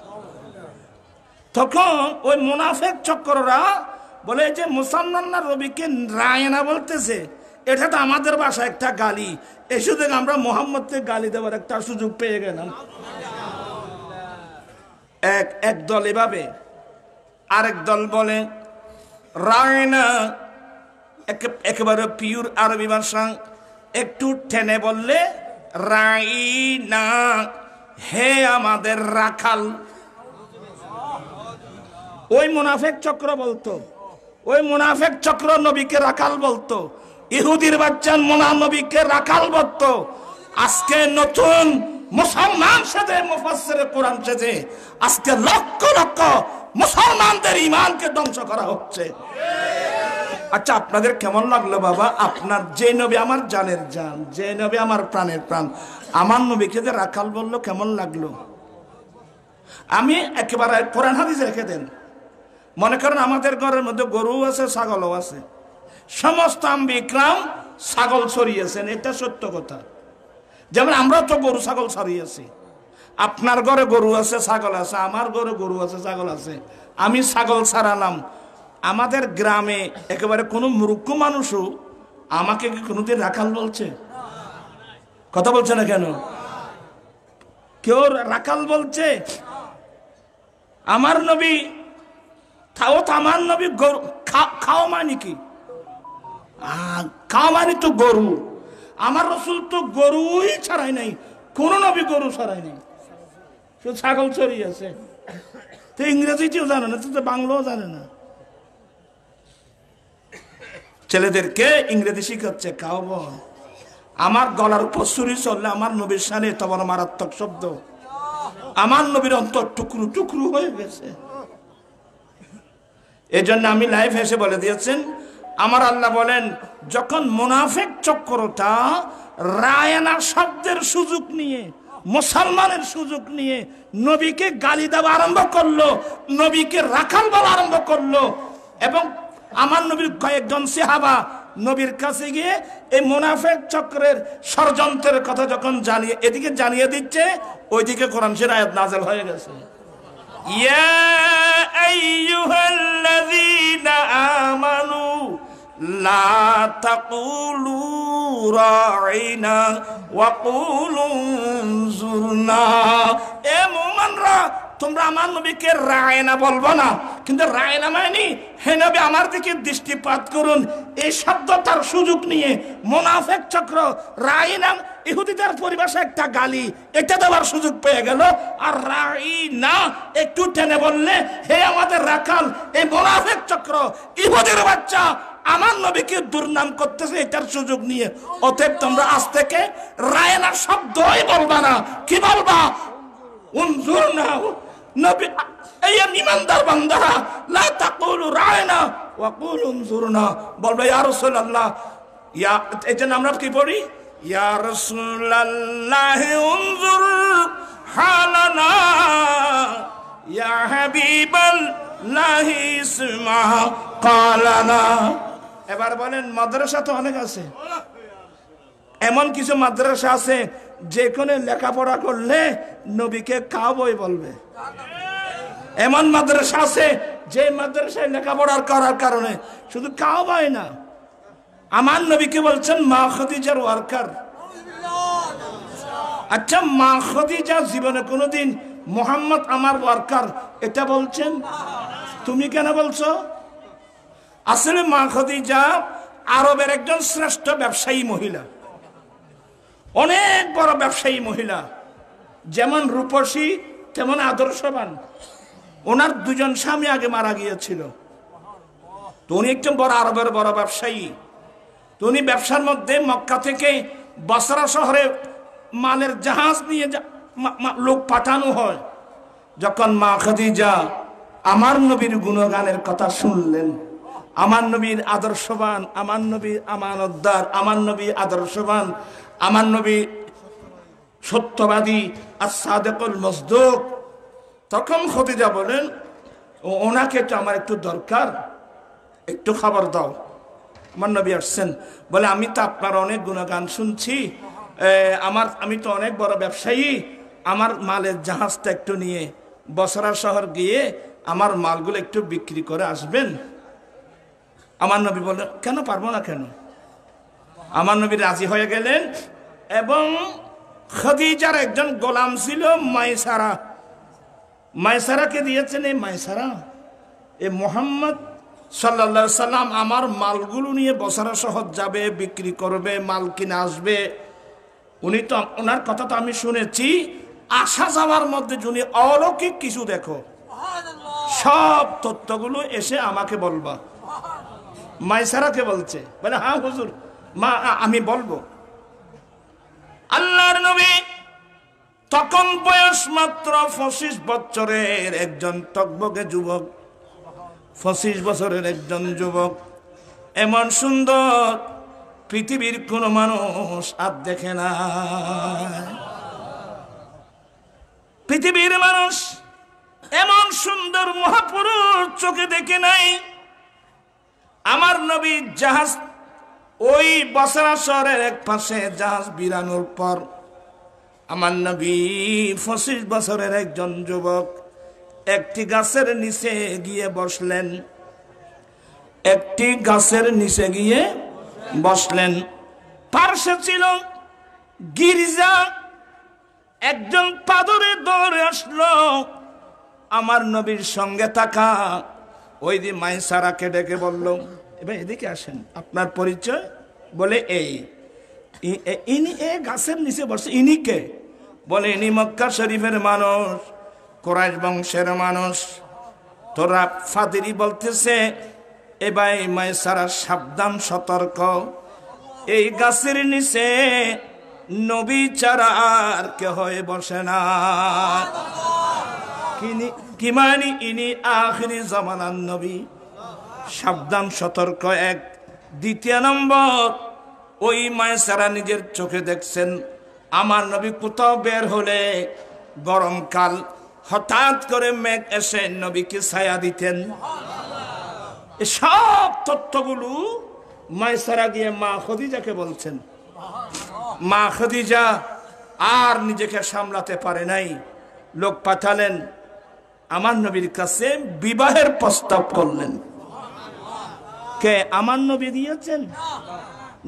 তখন ওই মুনাফিক চক্ররা বলে যে মুসলমানরা নবীকে রায়না বলতেছে, এটা তো আমাদের ভাষায় একটা গালি, এই সুযোগ আমরা মুহাম্মদকে গালি দেওয়ার একটা সুযোগ পেয়ে গেলাম। এক দল এভাবে, আরেক দল বলে রায়না একেবারে পিওর আরবি ভাষা, একটু টেনে বললে রাইনা, হে আমাদের রাখাল। ওই মুনাফিক চক্র বলতো, ওই মুনাফিক চক্র নবীকে রাখাল বলতো, ইহুদির বাচ্চা নবীকে রাখাল বলতো। আজকে নতুন মুসলমান সেজে, মুফাসসিরে কোরআন সেজে আজকে লক্ষ লক্ষ মুসলমানদের ঈমানকে ধ্বংস করা হচ্ছে। আচ্ছা আপনাদের কেমন লাগলো বাবা? আপনার যে নবী আমার জানের জান, যে নবী আমার প্রাণের প্রাণ, আমার নবীকে যে রাখাল বললো, কেমন লাগলো? আমি একেবারে কোরআন হাদিস রেখে দেন। মনে করেন আমাদের ঘরের মধ্যে গরু আছে, ছাগলও আছে, সমস্ত আম্বিয়া ইকরাম ছাগল ছড়িয়েছেন, এটা সত্য কথা। যেমন আমরা তো গরু ছাগল ছড়িয়েছি, আপনার ঘরে গরু আছে, ছাগল আছে, আমার ঘরে গরু আছে, ছাগল আছে। আমি ছাগল ছাড়ালাম, আমাদের গ্রামে একেবারে কোনো মূর্খ মানুষও আমাকে কি কোনোদিন রাখাল বলছে? কথা বলছে না কেন? কেউ রাখাল বলছে? আমার নবী তাও তো, আমার নবী গরু খাওয়া মানে কি? খাওয়া মানে তো গরু। আমার রাসূল তো গরুই ছাড়াই নাই, কোন নবী গরু ছাড়াই নাই, শুধু ছাগল ছড়িয়েছে। তো ইংরেজিতেও জানে না, তো বাংলাও জানে না। ছেলেদেরকে ইংরেজি শিখাচ্ছে কাউবয়। আমার গলার উপর ছুরি চললে আমার নবীর শানে এত বড় মারাত্মক শব্দ, আমার নবীর অন্তর টুকরো টুকরো হয়ে গেছে। এই জন্য আমি লাইভ এসে বলে দিয়েছেন, আমার আল্লাহ বলেন যখন মুনাফিক চক্রটা রায়না শব্দের সুযোগ নিয়ে মুসলমানের সুযোগ নিয়ে নবীকে গালি দেওয়া আরম্ভ করলো, নবীকে রাখাল বলা আরম্ভ করলো। এবং আমার নবীর কয়েকজন সাহাবা নবীর কাছে গিয়ে এই মুনাফিক চক্রের ষড়যন্ত্রের কথা যখন এদিকে জানিয়ে দিচ্ছে, ওইদিকে কোরআন শরীফের আয়াত নাযিল হয়ে গেছে। ইয়া আইয়ুহাল্লাযীনা আমানু লা তাকুলু রাইনা ওয়া কুলু যুরনা। এ মুমিনরা, তোমরা আমার নবীকে রায়না বলবো না, কিন্তু রায়না মানে হে নবী আমার দিকে দৃষ্টিপাত করুন, এই শব্দটার সুযোগ নিয়ে মুনাফিক চক্র রায়না ইহুদিদের পরিভাষা একটা গালি, এটা দেওয়ার সুযোগ পেয়ে গেল। আর রায়না একটু টেনে বললে হে আমাদের রাখাল, এই মুনাফিক চক্র ইহুদির বাচ্চা আমার নবীকে দুর্নাম করতেছে, এটার সুযোগ নিয়ে। অতএব তোমরা আজ থেকে রায়না শব্দই বলবা না, কি বলবা? উনজুরনা। নবী এই ইমানদার বান্দারা লা তাকুলু রায়না ওয়া কুলু উনজুরনা বলবে ইয়া রাসূলুল্লাহ। ইয়া এজন্য আমরা কি পড়ি? ইয়া রাসূলুল্লাহ উনজুর হালানা ইয়া হাবিবাল্লাহ ইসমা কালানা। এবার বলেন, মাদ্রাসা তো অনেক আছে, এমন কিছু মাদ্রাসা আছে যেখানে লেখাপড়া করলে নবীকে কাউবয় বলবে। এমন মাদ্রাসা আছে যে মাদ্রাসায় লেখাপড়া করার কারণে শুধু কাউবয় না, আমার নবীকে বলছেন মা খাদিজার ওয়ার্কার। আচ্ছা, মা খাদিজা জীবনে কোনোদিন মোহাম্মদ আমার ওয়ার্কার এটা বলছেন? তুমি কেন বলছো? আসলে মা খাদিজা আরবের একজন শ্রেষ্ঠ ব্যবসায়ী মহিলা, অনেক বড় ব্যবসায়ী মহিলা, যেমন রূপসী তেমন আদর্শবান। ওনার দুজন স্বামী আগে মারা গিয়েছিল, তো উনি একজন বড় আরবের বড় ব্যবসায়ী। তো উনি ব্যবসার মধ্যে মক্কা থেকে বসরা শহরে মালের জাহাজ নিয়ে লোক পাঠানো হয়। যখন মা খাদিজা আমার নবীর গুণগানের কথা শুনলেন, আমার নবীর আদর্শবান, আমার নবী আমানতদার, আমার নবী আদর্শবান, আমার নবী সত্যবাদী as-সাদিকুল মসদুক, তখন খাদিজা বলেন ওনাকে তো আমার একটু দরকার, একটু খবর দাও। আমার নবী আসছেন, বলে আমি তো আপনার অনেক গুণগান শুনছি, আমি তো অনেক বড় ব্যবসায়ী, আমার মালের জাহাজটা একটু নিয়ে বসরা শহর গিয়ে আমার মালগুলো একটু বিক্রি করে আসবেন। আমার নবী বললেন কেন, পারবো না কেন? আমার নবী রাজি হয়ে গেলেন। এবং খাদিজার একজন গোলাম ছিল মাইসারা, মাইসারাকে দিয়েছেন। এই মাইসারা এ মুহাম্মদ সাল্লাল্লাহু আলাইহি সাল্লাম আমার মালগুলো নিয়ে বসরা শহর যাবে, বিক্রি করবে, মাল কিনে আসবে। উনি তো, ওনার কথা তো আমি শুনেছি, আসা যাওয়ার মধ্যে যদি অলৌকিক কিছু দেখো সব তথ্যগুলো এসে আমাকে বলবা। মাইসারাকে বলছে, বলে হ্যাঁ হুজুর, মা আমি বলবো। আল্লাহর নবী তখন বয়স মাত্র 25 বছরের একজন টকবকে যুবক, 25 বছরের একজন যুবক, এমন সুন্দর পৃথিবীর কোন মানুষ আর দেখে না। পৃথিবীর মানুষ এমন সুন্দর মহাপুরুষ চোখে দেখে নাই। আমার নবী জাহাজ ওই বসরা শহরের এক পাশে জাহাজ বিরানোর পর আমার নবী 25 বছরের একজন যুবক একটি গাছের নিচে গিয়ে বসলেন, একটি গাছের নিচে গিয়ে বসলেন। পার্শ্বে ছিল গির্জা। একজন পাদরে দৌড়ে আসলো, আমার নবীর সঙ্গে থাকা ওই যে মাইসারাকে ডেকে বলল, এবার এদিকে আসেন, আপনার পরিচয়? বলে ইনি এই গাছের নিচে বসে। ইনি কে? বলে ইনি মক্কা শরীফের মানুষ, কুরাইশ বংশের মানুষ। তোরা ফাদিরি বলতেছে, এবার মাইসারা সাবধান, সতর্ক, এই গাছের নিচে নবী ছাড়া আর কেউ বসে না। কি মানি? ইনি আখিরি জামানার নবী। সাবধান, সতর্ক এক। দ্বিতীয় নম্বর, ওই মাইসারা নিজের চোখে দেখছেন আমার নবী কোথাও বের হলে গরমকাল হঠাৎ করে মেঘ এসে নবীকে ছায়া দিতেন। সব তথ্যগুলো মায়সারা গিয়ে মা খদিজাকে বলছেন। মা খদিজা আর নিজেকে সামলাতে পারে নাই, লোক পাঠালেন, আমার নবীর কাছে বিবাহের প্রস্তাব করলেন। কে? আমার নবী দিয়েছেন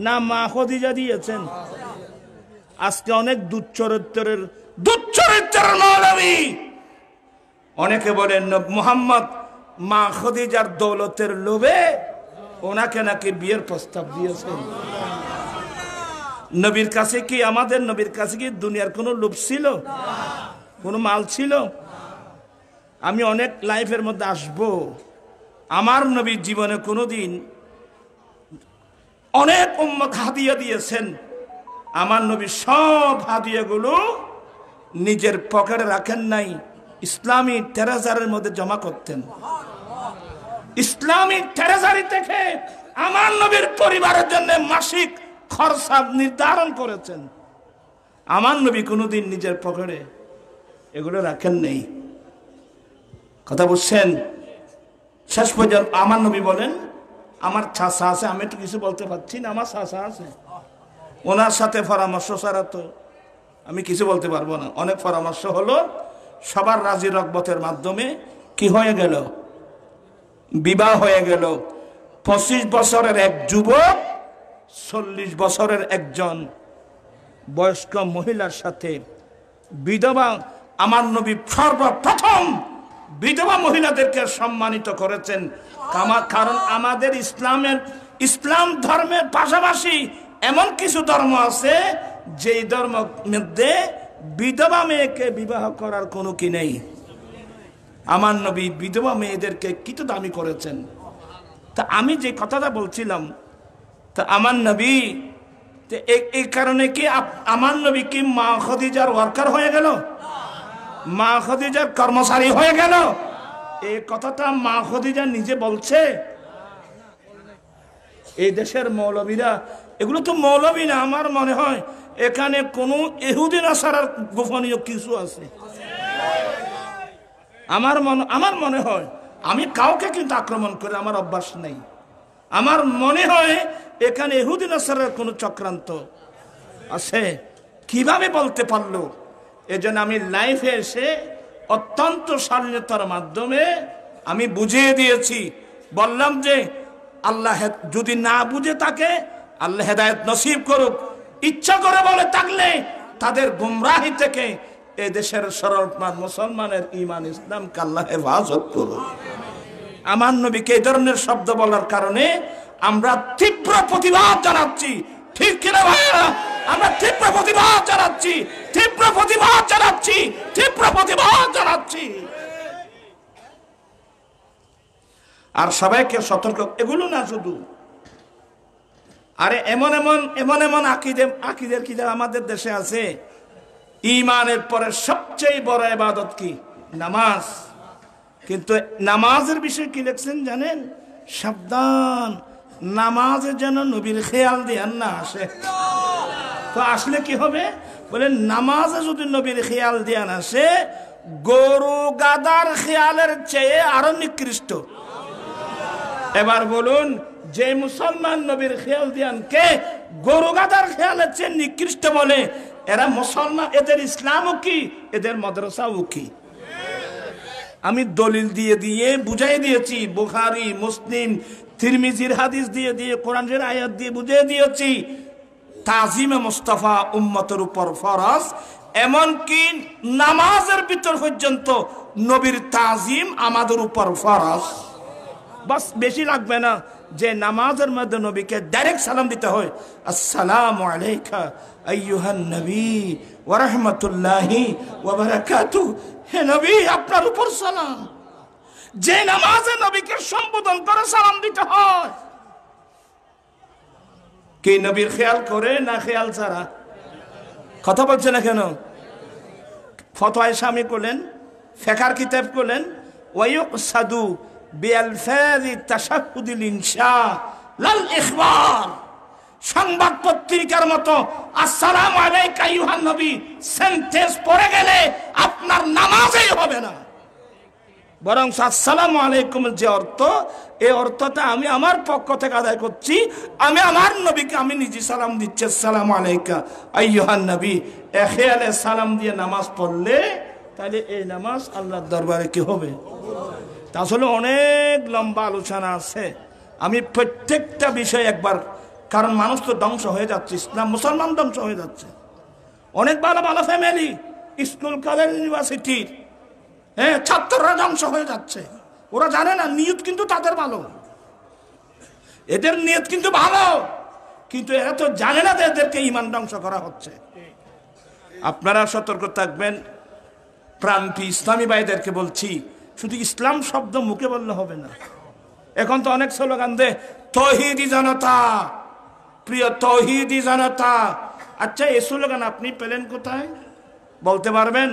না মা খদিজা দিয়েছেন? আজকে অনেক দুচ্চরিত্রের মৌলবী অনেকে বলেন মুহাম্মদ মা খদিজার দৌলতের লোভে ওনাকে নাকি বিয়ের প্রস্তাব দিয়েছেন। নবীর কাছে কি, আমাদের নবীর কাছে কি দুনিয়ার কোনো লোভ ছিল, কোনো মাল ছিল? আমি অনেক লাইফের মধ্যে আসব। আমার নবীর জীবনে কোনোদিন অনেক উম্মত হাদিয়া দিয়েছেন, আমার নবী সব হাদিয়াগুলো নিজের পকেটে রাখেন নাই, ইসলামী ট্রেজারের মধ্যে জমা করতেন। ইসলামী ট্রেজারি থেকে আমার নবীর পরিবারের জন্য মাসিক খরচা নির্ধারণ করেছেন। আমার নবী কোনোদিন নিজের পকেটে এগুলো রাখেন নেই। কথা বুঝছেন? শেষ পর্যন্ত আমার নবী বলেন, আমার চাচা আছে, আমি তো কিছু বলতে পারছি না, আমার চাচা আছে, ওনার সাথে পরামর্শ ছাড়া তো আমি কিছু বলতে পারবো না। অনেক পরামর্শ হলো, সবার রাজি রগবতের মাধ্যমে কি হয়ে গেল? বিবাহ হয়ে গেল। 25 বছরের এক যুবক 40 বছরের একজন বয়স্ক মহিলার সাথে বিধবা। আমার নবী সর্বপ্রথম বিধবা মহিলাদেরকে সম্মানিত করেছেন, কারণ আমাদের ইসলাম ধর্মের পাশাপাশি এমন কিছু ধর্ম আছে যেই ধর্মের মধ্যে বিধবা মেয়েকে বিবাহ করার কোনো কি নেই। আমার নবী বিধবা মেয়েদেরকে কত দামি করেছেন। তা আমি যে কথাটা বলছিলাম, তা আমার নবী এই কারণে কি আমার নবী কি মা খদিজার ওয়ার্কার হয়ে গেল, মা খদিজার কর্মচারী হয়ে গেল? এই কথাটা মা খদিজা নিজে বলছে। এই দেশের মৌলবীরা, এগুলো তো মৌলবী না, আমার মনে হয় এখানে কোন ইহুদি নাসারার গোপনীয় কিছু আছে। আমার মনে হয়, আমি কাউকে কিন্তু আক্রমণ করে আমার অভ্যাস নেই, আমার মনে হয় এখানে ইহুদি নাসারার কোন চক্রান্ত আছে। কিভাবে বলতে পারলো? এজন্য আমি লাইফে এসে অত্যন্ত শালীনতার মাধ্যমে আমি বুঝিয়ে দিয়েছি, বললাম যে আল্লাহ যদি না বুঝে থাকে আল্লাহ হেদায়েত নসিব করুক, ইচ্ছা করে বলে থাকলে তাদের গুমরাহি থেকে এই দেশের সরল মুসলমানের ঈমান ইসলামকে আল্লাহ হেফাজত করুক। আমার নবীকে এই ধরনের শব্দ বলার কারণে আমরা তীব্র প্রতিবাদ জানাচ্ছি। ঠিক কিনা ভাইয়া? আমরা তীব্র প্রতিবাদ জানাচ্ছি, তীব্র প্রতিবাদ জানাচ্ছি, তীব্র প্রতিবাদ জানাচ্ছি। আর সবাইকে সতর্ক, এগুলো না শুধু, আরে এমন এমন আকিদের কি আমাদের দেশে আছে। ঈমানের পরে সবচেয়ে বড় ইবাদত কি? নামাজ। কিন্তু নামাজের বিষয়ে কি লিখছেন জানেন? সাবধান, নামাজে যেন নবীর খেয়াল দেন না আসে। তো আসলে কি হবে? বলে নামাজে যদি নবীর খেয়াল দেন আসে, গরু গাদার খেয়ালের চেয়ে আরো নিকৃষ্ট। এবার বলুন, যে মুসলমান নবীর খেয়াল দিয়ান কে গরু গাদার খেয়ালের চেয়ে নিকৃষ্ট বলে, এরা মুসলমান, এদের ইসলামও কি, এদের মাদ্রাসাও কি? আমি দলিল দিয়ে বুঝাই দিয়েছি, বুখারী, মুসলিম, তিরমিজির হাদিস দিয়ে কোরআনের আয়াত দিয়ে বুঝিয়ে দিয়েছি। তাজিমে মুস্তাফা উম্মতের উপর ফরজ, এমনকি নামাজের ভিতর পর্যন্ত নবীর তাজিম আমাদের উপর ফরজ। বাস বেশি লাগবে না যে নামাজের মধ্যে নবীকে ডাইরেক্ট সালাম দিতে হয়, আসসালামু আলাইকা আইয়ুহান নবী ওয়া রাহমাতুল্লাহি ওয়া বারাকাতুহু। হে নবী, আপনার উপর সালাম। যে নামাজে নবীকে সম্বোধন করে সালাম দিতে হয়, কি নবীর খেয়াল করে না খেয়াল ছাড়া? কথা বলছে না কেন? ফতোয়া স্বামী করলেন, ফেকার কিতাব করলেন, ওয়ায়ুকসাদু বিআলফাজি তাশাহুদিল ইনশা লাল ইখবার। সংবাদ পত্রিকার মতো আসসালামু আলাইকা আইয়ুহান নবী সেন্টেন্স পড়ে গেলে আপনার নামাজই হবে না, বরং আসসালামু আলাইকুম যে অর্থ, এই অর্থটা আমি আমার পক্ষ থেকে আদায় করছি। আমি আমার নবীকে আমি নিজে সালাম দিচ্ছি, আসসালামু আলাইকা আইয়ুহান নবী। এ খেয়ালে সালাম দিয়ে নামাজ পড়লে তাহলে এই নামাজ আল্লাহর দরবারে কি হবে? আসলে অনেক লম্বা আলোচনা আছে, আমি প্রত্যেকটা বিষয় একবার, কারণ মানুষ তো ধ্বংস হয়ে যাচ্ছে, ইসলাম মুসলমান ধ্বংস হয়ে যাচ্ছে। অনেক ভালো ভালো ফ্যামিলি, স্কুল কলেজ ইউনিভার্সিটির ছাত্ররা ধ্বংস হয়ে যাচ্ছে। ওরা জানে না নিয়ত কিন্তু তাদের ভালো, এদের নিয়ত কিন্তু ভালো, কিন্তু এরা তো জানে না যে এদেরকে ঈমান ধ্বংস করা হচ্ছে। আপনারা সতর্ক থাকবেন। প্রান্তিক ইসলামী ভাইদেরকে বলছি, শুধু ইসলাম শব্দ মুখে বললে হবে না। এখন তো অনেক স্লোগান দেয় তৌহিদি জনতা, প্রিয় তৌহিদি জনতা। আচ্ছা, এই স্লোগান আপনি পেলেন কোথায় বলতে পারবেন?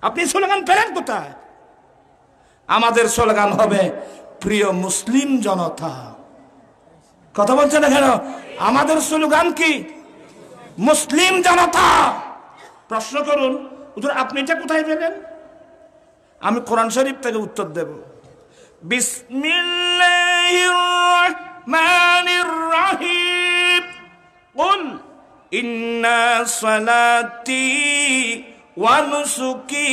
আপনি স্লোগান পেলেন কোথায়? আমাদের স্লোগান হবে প্রিয় মুসলিম জনতা। কথা বলছেন না কেন? আমাদের স্লোগান কি? মুসলিম জনতা। প্রশ্ন করুন হুজুর আপনি এটা কোথায় পেলেন? আমি কোরআন শরীফ থেকে উত্তর দেব। বিসমিল্লাহির রহমানির রহিম। কুল ইন্না সালাতি ওয়া নুসুকি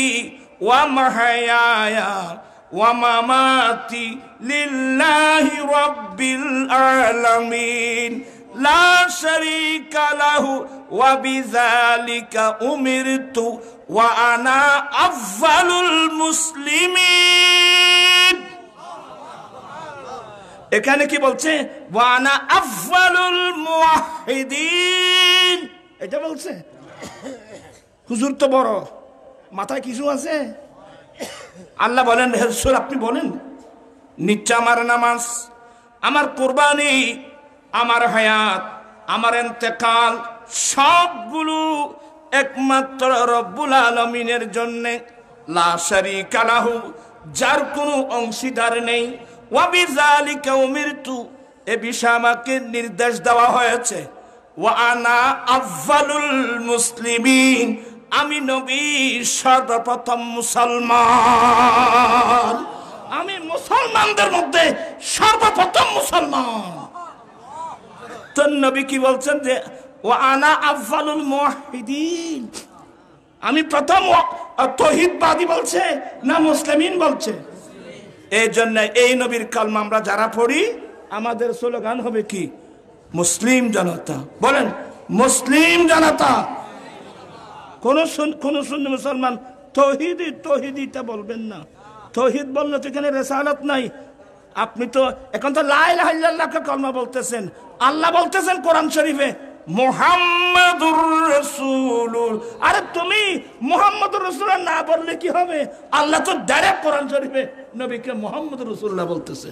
ওয়া মাহইয়ায়া ওয়া মামাতি লিল্লাহি রাব্বিল আলামিন লা শারীকা লাহু ওয়া বিযালিকা উমিরতু ওয়া আনা আফযালুল মুসলিমিন। এখানে কি বলছে? ওয়া আনা আফযালুল মুওয়াহহিদিন, এটা বলছে। হুজুর তো বড়, মাথায় কিছু আছে? আল্লাহ বলেন হে রাসূল আপনি বলেন, নিশ্চয় আমার নামাজ, আমার কুরবানি, আমার হায়াত, আমার ইন্তেকাল সবগুলো একমাত্র রব্বুল আলামিনের জন্য। লা শারীকা লাহু, যার কোনো অংশীদার নেই। ওয়া বিযালিকা উমিরতু, এ বিষয়ে আমাকে নির্দেশ দেওয়া হয়েছে। ওয়া আনা আফযালুল মুসলিমিন, আমি নবী সর্বপ্রথম মুসলমান, আমি মুসলমানদের মধ্যে সর্বপ্রথম মুসলমান। তো নবী কি বলছেন যে ওয়া আনা আফযালুল মুওয়াহহিদিন, আমি প্রথম তৌহিদবাদী বলছে না মুসলিমিন বলছে? এই জন্য এই নবীর কালমা আমরা যারা পড়ি আমাদের স্লোগান হবে কি? মুসলিম জনতা। বলেন মুসলিম জনতা। কোন সুন্নি মুসলমান তৌহিদি তৌহিদিটা বলবেন না। তৌহিদ বললে তো এখানে রেসালাত নাই। আপনি তো এখন তো লা ইলাহা ইল্লাল্লাহকে কালমা বলতেছেন, আল্লাহ বলতেছেন কোরআন শরীফে মুহাম্মাদুর রাসূলুল্লাহ। আরে তুমি মুহাম্মাদুর রাসূলুল্লাহ না বললে কি হবে? আল্লাহ তো ডাইরেক্ট কোরআন শরীফে নবীকে মুহাম্মাদুর রাসূলুল্লাহ বলতেছে।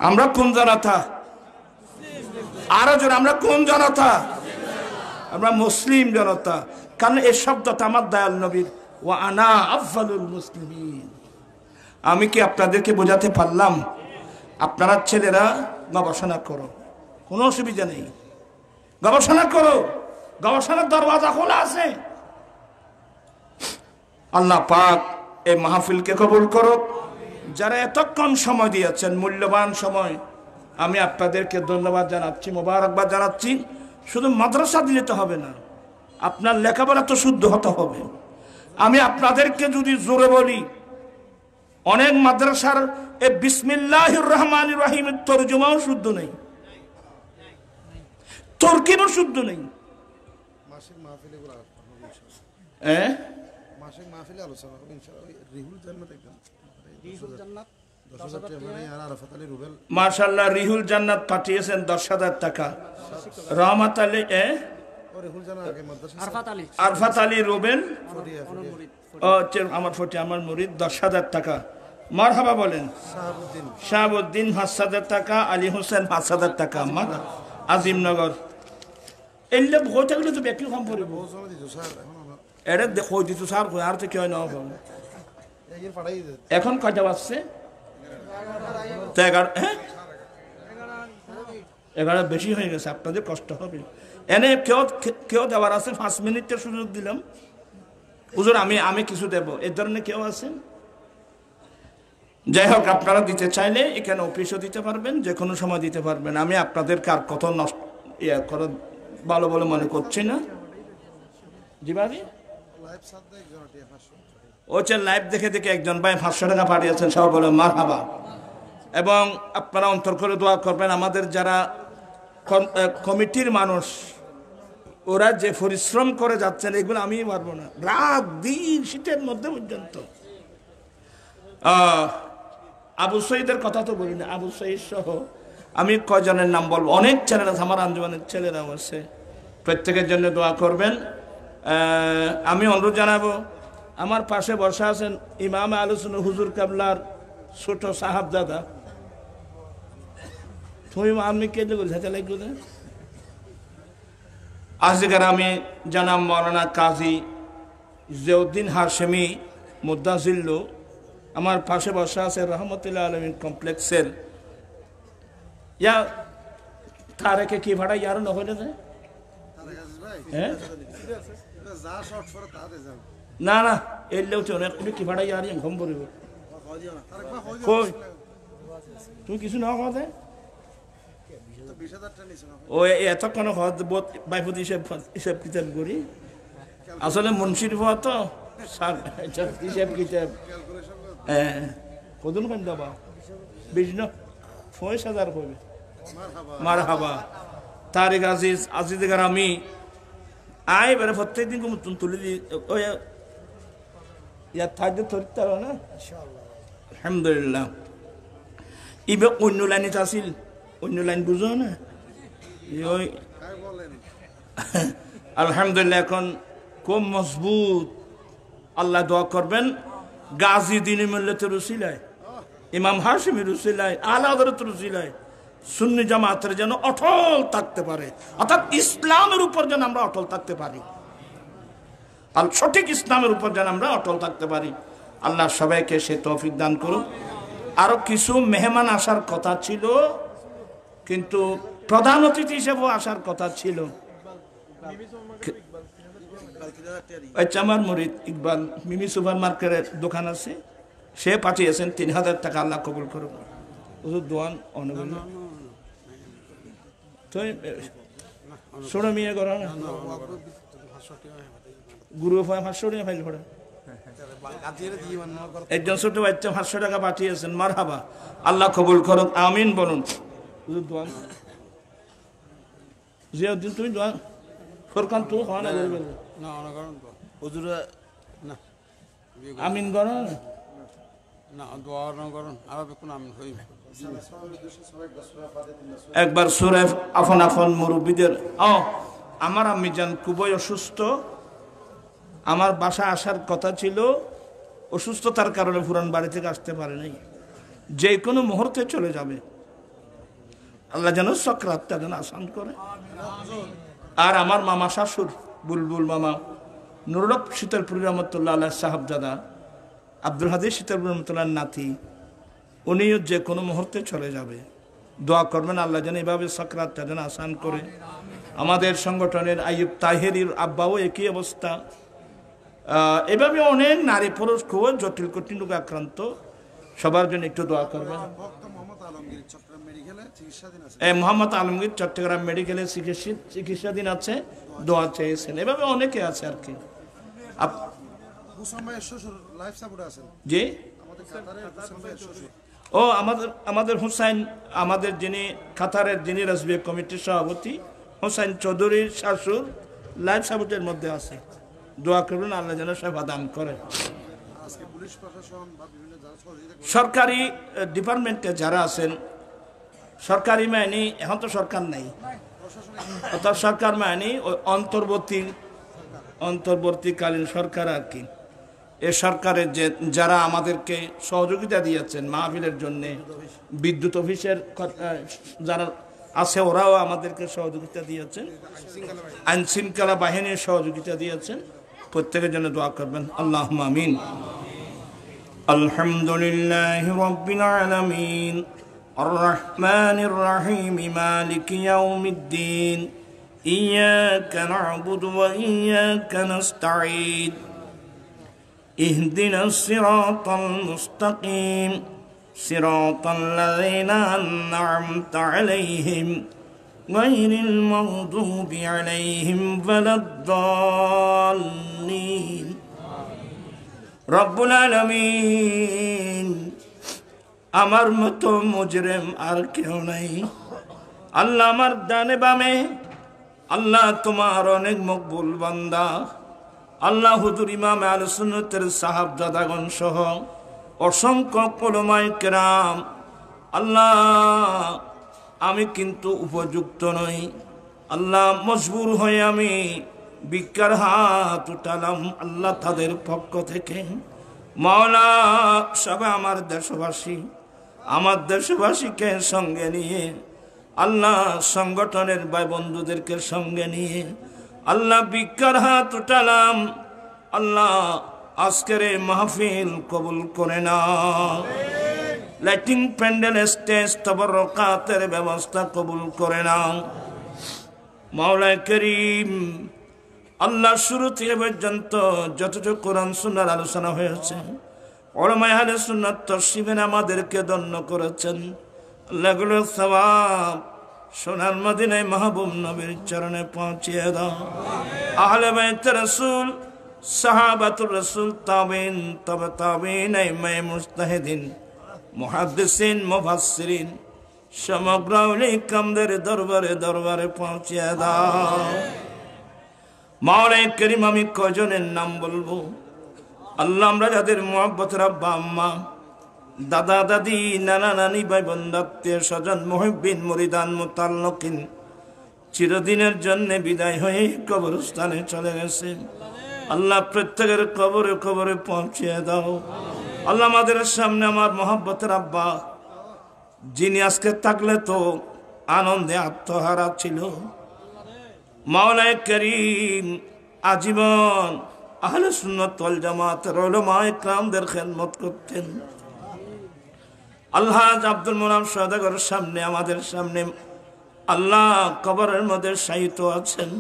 আমরা কোন জনতা? আরো জোরে, আমরা কোন জনতা? আমরা মুসলিম জনতা। কারণ এই শব্দটা আমার দয়াল নবীর, ওয়া আনা আফযালুল মুসলিমিন। আমি কি আপনাদেরকে বোঝাতে পারলাম? আপনারা ছেলেরা গবেষণা করো, কোনো অসুবিধা নেই, গবেষণা করো, গবেষণার দরওয়াজা খোলা আছে। আল্লাহ পাক এই মাহফিলকে কবুল করো। যারা এতক্ষণ সময় দিয়েছেন, মূল্যবান সময়, আমি আপনাদেরকে ধন্যবাদ জানাচ্ছি, মোবারকবাদ জানাচ্ছি। শুধু মাদ্রাসা দিলে তো হবে না, আপনার লেখাপড়া তো শুদ্ধ হতে হবে। আমি আপনাদেরকে যদি জোরে বলি, অনেক মাদ্রাসার এই বিসমিল্লাহির রহমানির রহিমের তরজমাও শুদ্ধ নেই, তরকিবও শুদ্ধ নেই। মাশাআল্লাহ, রিহুল জান্নাত পাঠিয়েছেন 10,000 টাকা। রহমত আলী আরফাত আলী রুবেল, আমার ফটি, আমার মুরিদ, 10,000 টাকা। মারহাবা বলেন। শাহাবুদ্দিন 5,000 টাকা, আলী হোসেন 5,000 টাকা, আজিমনগর। এলে বহুত গেলে তো ব্যক্তি কম পড়ব। এটা দেখো দিত স্যার, আর তো কেউ না। এখন কয়টা বাজছে? তো 11, হ্যাঁ 11 বেশি হয়ে গেছে, আপনাদের কষ্ট হবে। এনে কেউ দেওয়ার আছে, 5 মিনিটের সুযোগ দিলাম, হুজুর আমি কিছু দেব, এই ধরনের কেউ আছেন? যাই হোক, আপনারা দিতে চাইলে এখানে অফিসও দিতে পারবেন, যে কোনো সময় দিতে পারবেন। আমি আপনাদের কার কত নষ্ট করা ভালো বলে মনে করছি না। জি ভাই, ওইটা লাইভ দেখে দেখে একজন ভাই 500 টাকা পাঠিয়েছেন, সব বলে মারহাবা। এবং আপনারা অন্তর করে দোয়া করবেন, আমাদের যারা কমিটির মানুষ, ওরা যে পরিশ্রম করে যাচ্ছেন, এগুলো আমি পারবো না, রাত দিন শীতের মধ্যে পর্যন্ত। আবু সঈদের কথা তো বলি না, আবু সঈদ সহ আমি কয়জনের নাম বলবো, অনেক ছেলেরা আছে, আমার আঞ্জুমানের ছেলেরাও আছে, প্রত্যেকের জন্য দোয়া করবেন। আমি অনুরোধ জানাবো, আমার পাশে বসা আছেন ইমাম আলোচনা হুজুর কাবলার ছোট সাহাব দাদা, তুমি আমি কেটে বলছি আজকের আমি জানাম মৌলানা কাজী জিয়াউদ্দিন হাশেমি মুদ্দাজিল্লু, আমার পাশে বসা আছে রহমতুল্লাহ আলমিন কমপ্লেক্সের ইয়া তারেকে কি ভাড়া ইয়ারও না হইলে যায়, হ্যাঁ না না এলেও তো অনেক কি ভাড়া ইয়ার ঘম পড়িব, তুমি কিছু না খাওয়া ও এতক্ষণ বাইফুদ হিসেব কিতাব করি, আসলে মুন্সির হওয়া তো হিসেব কিতাব কদুন খান দাবা 20,000 কইবে মারহাবা। তারিক আজিজ গার আমি আই বেড়ে প্রত্যেক দিন নতুন তুলে দিই, ওই ইয়ার থাকতে ধরতে হবে না আলহামদুলিল্লাহ। ইবে অন্য লাইনে আসিল, অন্য লাইন বুঝো না ওই আলহামদুলিল্লাহ এখন খুব মজবুত। আল্লাহ দোয়া করবেন গাজী দিনী মিল্লাতের উসিলায়, ইমাম হাশিমের উসিলায়, আলা হযরতের উসিলায় সুন্নি জামাতের যেন অটল থাকতে পারে, অর্থাৎ ইসলামের উপর যেন আমরা অটল থাকতে পারি, আর সঠিক ইসলামের উপর যেন আমরা অটল থাকতে পারি। আল্লাহ সবাইকে সে তৌফিক দান করুন। আরো কিছু মেহমান আসার কথা ছিল, কিন্তু প্রধান অতিথি হিসেবেও আসার কথা ছিল। আমার মুরিদ ইকবাল মিমি সুপার মার্কেটের দোকান আছে, সে পাঠিয়েছেন 3,000 টাকা, আল্লাহ কবুল করুন। দোয়ান অনবল ষোলো মিয়ে করা না গুরু 500 টাকা ফাইল করে, একজন ছোট বাচ্চা 500 টাকা পাঠিয়েছেন, মারহাবা, আল্লাহ কবুল করুন, আমিন বলুন। দোয়ান জিয়াউদ্দিন তুমি দোয়ান ফোরকান তুই হওয়া না আমিন করো না একবার সূরা আফন আফন মুরব্বীদের। আমার আম্মি জান খুবই অসুস্থ, আমার বাসা আসার কথা ছিল, অসুস্থতার কারণে পুরান বাড়ি থেকে আসতে পারে নাই, যে কোনো মুহূর্তে চলে যাবে। আল্লাহ যেন সকরাতটা যেন আসান করে। আর আমার মামা শাশুর বুলবুল মামা নুরুল হক শীতলপুরি রহমতুল্লাহ আল্লাহ সাহাবজাদা আব্দুল হাদিস শীতলপুরি রহমতুল্লাহ নাতি, উনিও যে কোনো মুহূর্তে চলে যাবে। দোয়া করবেন আল্লাহ যেন এভাবে সকরাতটা যেন আসান করে। আমাদের সংগঠনের আইয়ুব তাহেরির আব্বাও একই অবস্থা। এভাবে অনেক নারী পুরুষ খুব জটিল কঠিন রোগে আক্রান্ত, সবার জন্য একটু দোয়া করবেন। মোহাম্মদ আলমগীর চট্টগ্রাম মেডিকেলে চিকিৎসাধীন আছে, দোয়া চেয়েছেন। এভাবে অনেকে আছে আর কি। জি ও আমাদের হুসাইন, আমাদের যিনি কাতারের যিনি রাজবি কমিটির সভাপতি হুসাইন চৌধুরীর শাশুর লাইফ সাপোর্টের মধ্যে আছে, দোয়া করবেন আল্লাহ যেন সেবা দান করে। সরকারি ডিপার্টমেন্টে যারা আছেন, সরকারি মাইনি, এখন তো সরকার নাই, অর্থাৎ সরকার মাইনি ওই অন্তর্বর্তীকালীন সরকার আর কি। এ সরকারের যে যারা আমাদেরকে সহযোগিতা দিয়েছেন মাহফিলের জন্য, বিদ্যুৎ অফিসের যারা আছে ওরাও আমাদেরকে সহযোগিতা দিয়েছেন, আইন শৃঙ্খলা বাহিনীর সহযোগিতা দিয়েছেন, প্রত্যেকের জন্য দোয়া করবেন। আল্লাহুম্মা আমিন। আলহামদুলিল্লাহি রাব্বিল আলামিন الرحمن الرحيم مالك يوم الدين إياك نعبد وإياك نستعين اهدنا الصراط المستقيم صراط الذين أنعمت عليهم غير المغضوب عليهم ولا الضالين رب العالمين আমার মতো মুজরিম আর কেউ নাই আল্লাহ আমার ডানে বামে আল্লাহ তোমার অনেক মকবুল বান্দা আল্লাহ হুজুর ইমাম আহলে সুন্নাতের সাহাবজাদাগণ সহ অসংখ্য উলামায়ে কেরাম আল্লাহ আমি কিন্তু উপযুক্ত নই আল্লাহ মজবুর হয়ে আমি ভিক্ষার হাত উঠালাম আল্লাহ তাদের পক্ষ থেকে মাওলা সবাই আমার দেশবাসীকে সঙ্গে নিয়ে আল্লাহ সংগঠনের ভাই বন্ধুদেরকে সঙ্গে নিয়ে আল্লাহ ভিক্ষার হাত উঠালাম আল্লাহ আজকের এই মাহফিল কবুল করে নাও লাইটিং প্যান্ডেল স্টেজ তবরকাতের ব্যবস্থা কবুল করে নাও মাওলা করিম আল্লাহ শুরু থেকে পর্যন্ত যতটুকু কোরআন সুন্নাহর আলোচনা হয়েছে উলামায়ে আহলে সুন্নাত তসলিমের আমাদেরকে ধন্য করেছেন আল্লাহগুলো সওয়াব সোনার মদিনায় মাহবুব নবীর চরণে পৌঁছিয়ে দাও আহলে বাইত রাসূল সাহাবাতুর রাসূল তাবিন তবে তাবিন আইমায়ে মুজতাহিদিন মুহাদ্দিসিন মুফাসসিরিন সমগ্র আউলিয়া কামদের দরবারে পৌঁছিয়ে দাও মাওলাই করিম আমি কয়জনের নাম বলবো আল্লাহ আমরা যাদের মুহাব্বতের আব্বা আম্মা দাদা দাদি নানা নানি ভাই বোন আত্মীয় স্বজন মুহিব্বিন মুরিদান মুতাল্লিকিন চিরদিনের জন্য বিদায় হয়ে কবরস্থানে চলে গেছে আল্লাহ প্রত্যেকের কবরে কবরে পৌঁছিয়ে দাও আল্লাহ আমাদের সামনে আমার মুহাব্বতের আব্বা যিনি আজকে থাকলে তো আনন্দে আত্মহারা ছিল মাওলায়ে করিম আজীবন আহলে সুন্নাত ওয়াল জামাতের উলামায়ে কেরামদের খেদমত করতেন আল্লাহ আব্দুল মোনাম সওদাগরের সামনে আমাদের সামনে আল্লাহ কবরের মধ্যে শায়িত আছেন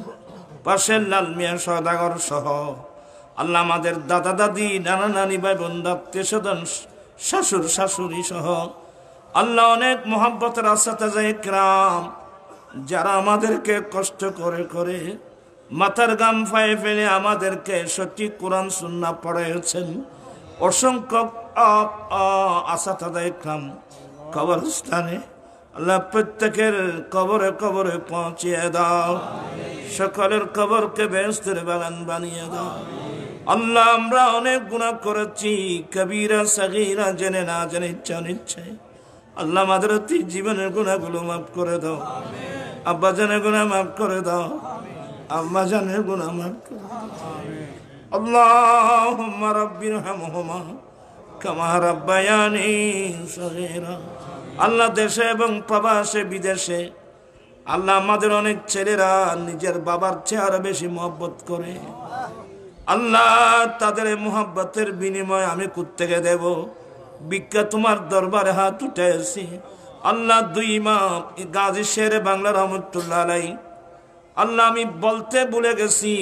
পাশে লাল মিয়া সওদাগর সহ আল্লাহ আমাদের দাদা দাদি নানা নানি ভাই বোন আত্মীয় স্বজন শাশুড় শাশুড়ি সহ আল্লাহ অনেক মুহাব্বতের আসাতায়ে কেরাম যারা আমাদেরকে কষ্ট করে করে মাথার গাম ফায়ে ফেলে আমাদেরকে সঠিক কোরআন সুন্নাহ পড়াইছেন অসংখ্য আসাতায়ে কেরাম কবরস্থানে আল্লাহ প্রত্যেকের কবরে কবরে পৌঁছিয়ে দাও সকলের কবরকে বেহেশতের বাগান বানিয়ে দাও আল্লাহ আমরা অনেক গুনাহ করেছি কবিরা সগীরা জেনে না জেনে ইচ্ছা অনিচ্ছায় আল্লাহ আমাদের জীবনের গুনাহগুলো মাফ করে দাও আব্বা জানের গুনাহ মাফ করে দাও আম্মা জানের গুনাহ মাফ করে দাও আল্লাহুম্মা রাব্বিরহামহুমা কামা রাব্বায়ানি সগীরা আল্লাহ দেশে এবং প্রবাসে বিদেশে আল্লাহ আমাদের অনেক ছেলেরা নিজের বাবার চেয়ে আরো বেশি মহব্বত করে আল্লাহ তাদের মহব্বতের বিনিময়ে আমি কোত্থেকে দেব ভিক্ষা তোমার দরবারে হাত উঠেছি আল্লাহ দুই ইমাম গাজী শেরে বাংলা রহমতুল্লাহ আলাইহি আল্লাহ আমি বলতে ভুলে গেছি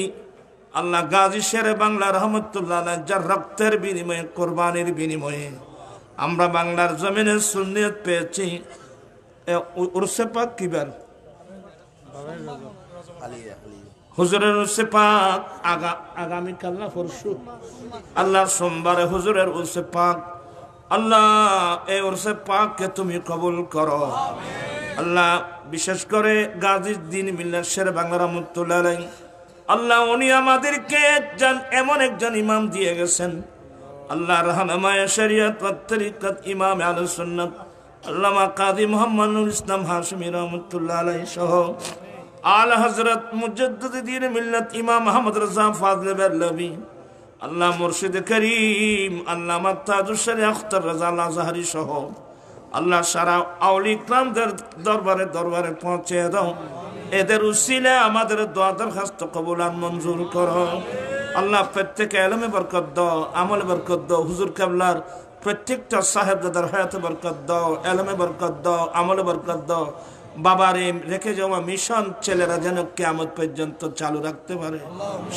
আল্লাহ গাজী শেরে বাংলা রহমতুল্লাহ আলাইহি যার রক্তের বিনিময়ে কোরবানির বিনিময়ে আমরা বাংলার জমিনে সুন্নিয়ত পেয়েছি উরসে পাক কিবার হুজুরের উরসে পাক আগামীকাল না পরশু আল্লাহ সোমবারে হুজুরের উরসে পাক আল্লাহ এই উরসে পাককে তুমি কবুল করো আল্লাহ বিশেষ করে গাজী দ্বীন মিল্লাত শেরে বাংলা রহমতুল্লাহ আলাইহি আল্লাহ উনি আমাদেরকে এমন একজন ইমাম দিয়ে গেছেন আল্লাহ রাহমায়ে শরিয়ত ওয়াত তরিকত ইমাম আহলে সুন্নাত আল্লামা কাজী মুহাম্মদুল ইসলাম হাশিমি রহমাতুল্লাহ আলাইহি সহ আলা হযরত মুজাদ্দিদ দ্বীন মিল্লাত ইমাম আহমদ রাজা ফাজলে বেরলভী আল্লাহ মুর্শিদ করিম আল্লামা তাজুশ শরীফ আখতার রাজা আজহারি সহ আল্লাহ সারা আউলিয়া কিরামদের দরবারে পৌঁছে দাও এদের উসিলে আমাদের দোয়া দরখাস্ত কবুল আর মঞ্জুর করো আল্লাহ প্রত্যেকে ইলমে বরকত দাও আমলে বরকত দাও হুজুর কিবলার প্রত্যেকটা সাহেবজাদার হায়াতে বরকত দাও, এলমে বরকত দাও, আমলে বরকত দাও। বাবার এই রেখে যাওয়া মিশন ছেলেরা যেন কিয়ামত পর্যন্ত চালু রাখতে পারে,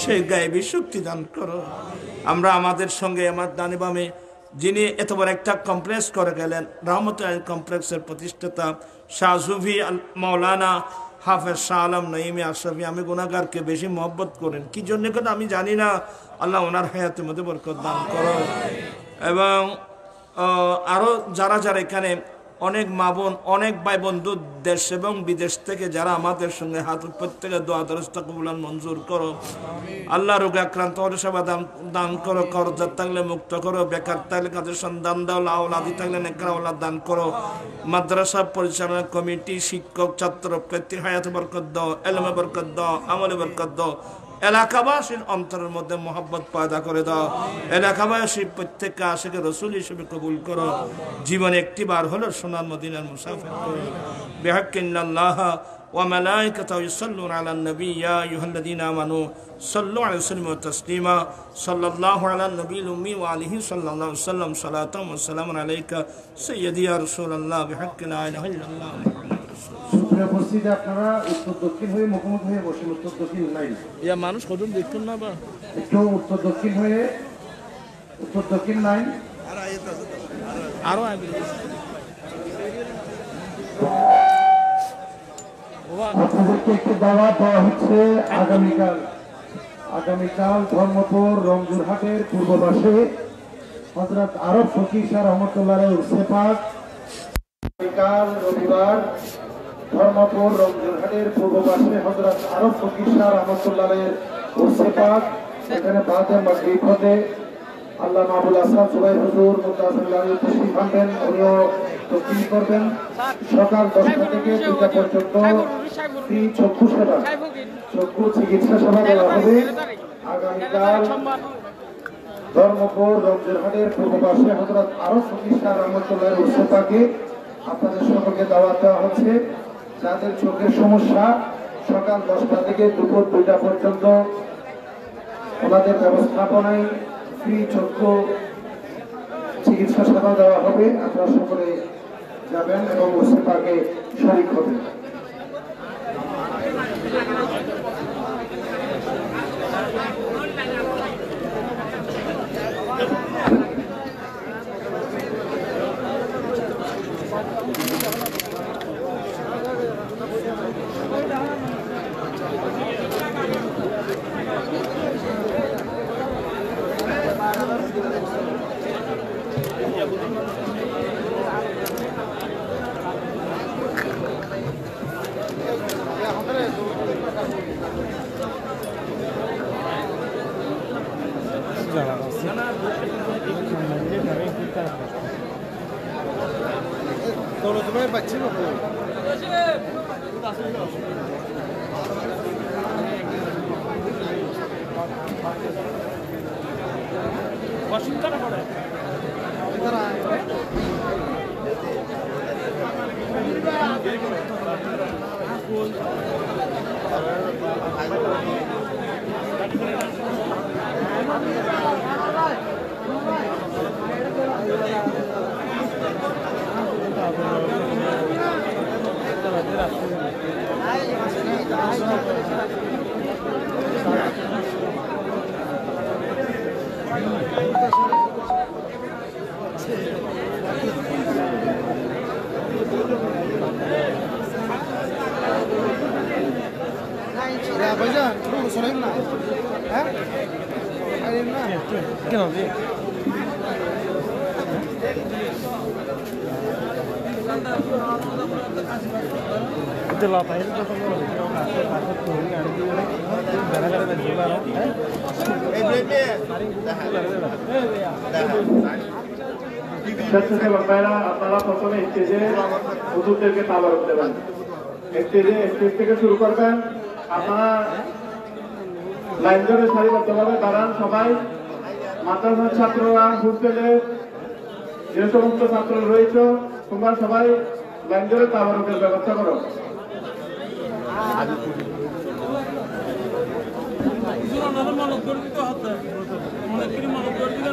সেই গায়েবী শক্তি দান করো। আমরা আমাদের সঙ্গে আমার ডানে বামে যিনি এত বড় একটা কমপ্লেক্স করে গেলেন, রহমতুল্লাহ কমপ্লেক্সের প্রতিষ্ঠাতা শাহ সুফি মৌলানা হাফেজ শাহ আলম নঈমি আশরাফি, আমি গুনাহগারকে বেশি মহব্বত করেন কি জন্য কথা আমি জানি না। আল্লাহ ওনার হায়াতের মধ্যে বরকত দান করো। এবং আরও যারা যারা এখানে অনেক মা বোন, অনেক ভাই বন্ধু দেশ এবং বিদেশ থেকে যারা আমাদের সঙ্গে হাত প্রত্যেকে দোয়া দরস্তা কবুলান মঞ্জুর করো। আল্লাহ রোগে আক্রান্ত হলে সেবা দান করো, করজাত থাকলে মুক্ত করো, বেকার থাকলে কাজের সন্ধান দাও, আওলাদি থাকলে নেকড়া ওলাদ দান করো। মাদ্রাসা পরিচালনা কমিটি, শিক্ষক, ছাত্র প্রত্যেক হায়াতে বরকত দাও, এলমে বরকত দাও, আমলে বরকত দাও। এলাকাবাসীর অন্তরের মধ্যে মোহাব্বত পয়দা করে দাও। এলাকাবাসী প্রত্যেককে আশিকে রসুল হিসেবে কবুল করো। জীবনে একটি বার হলো সোনার মদিনার মুসাফির করো। বিহাক্কিল্লাহ ওয়া মালাইকাতাহু ইউসাল্লুনা আলান নবী ইয়া আইয়ুহাল্লাযীনা আমানু সাল্লু আলাইহি ওয়া সাল্লিমু তাসলিমা সাল্লাল্লাহু আলান নবিয়্যিল উম্মি ওয়া আলিহি সাল্লাল্লাহু আলাইহি ওয়া সাল্লাম সালাতাম ওয়া সালামুন আলাইকা সাইয়্যিদি ইয়া রাসূলুল্লাহ বিহাক্কি লা ইলাহা ইল্লাল্লাহ। সুপ্রিয় উপস্থিতি, আপনারা উত্তর দক্ষিণ হয়ে মুখোমুখি হয়ে বসেন। উত্তর দক্ষিণ লাইন ইয়া মানুষ কদম দেখুন না বা একটু উত্তর দক্ষিণ হয়ে, উত্তর দক্ষিণ লাইন আরো আগে আপনাদেরকে একটি দাওয়াত দেওয়া হচ্ছে। আগামীকাল ধর্মপুর রমজুরহাটের পূর্ব পাশে হযরত আরব ফকির শাহ রহমতুল্লাহর উরসে পাক। আগামীকাল রবিবার ধর্মপুর রমজুরহাটের পূর্ব পাশে হযরত আরব ফকির শাহ রহমতুল্লাহর উরসে পাক। এখানে বাদে মাগরিব হতে আল্লামা আবুল হাসান জুবাইর হুজুর মুতাসাল্লাহ তশরিফ আনবেন, উনিও তকরির করবেন। সকাল 10টা থেকে 2টা পর্যন্ত ফ্রি চক্ষু সেবা, চক্ষু চিকিৎসা সেবা দেওয়া হবে। আগামীকাল ধর্মপুর রমজুরহাটের পূর্ব পাশে হযরত আরব ফকির শাহ রহমতুল্লাহর উরসে পাকে আপনাদের সকলকে দাওয়াত দেওয়া হচ্ছে। যাদের চোখের সমস্যা সকাল 10টা থেকে দুপুর 2টা পর্যন্ত ওনাদের ব্যবস্থাপনায় ফ্রি চক্ষু চিকিৎসা সেবা দেওয়া হবে। আপনারা সকলে যাবেন এবং উরসে পাকে শরীক হবেন। স্বেচ্ছাসেবক ভাইরা, আপনারা প্রথমে স্টেজে হুজুরদেরকে তাবারক দেবেন। স্টেজ থেকে শুরু করবেন। আপনারা লাইন ধরে সারিবদ্ধভাবে দাঁড়ান। সবাই মাদ্রাসার ছাত্ররা, হোস্টেলে যে সমস্ত ছাত্র রয়েছে তোমরা সবাই লাইন ধরে তাবারকের ব্যবস্থা করো। মানত করে দিতে হচ্ছে, মনে করি মানত করে দিলে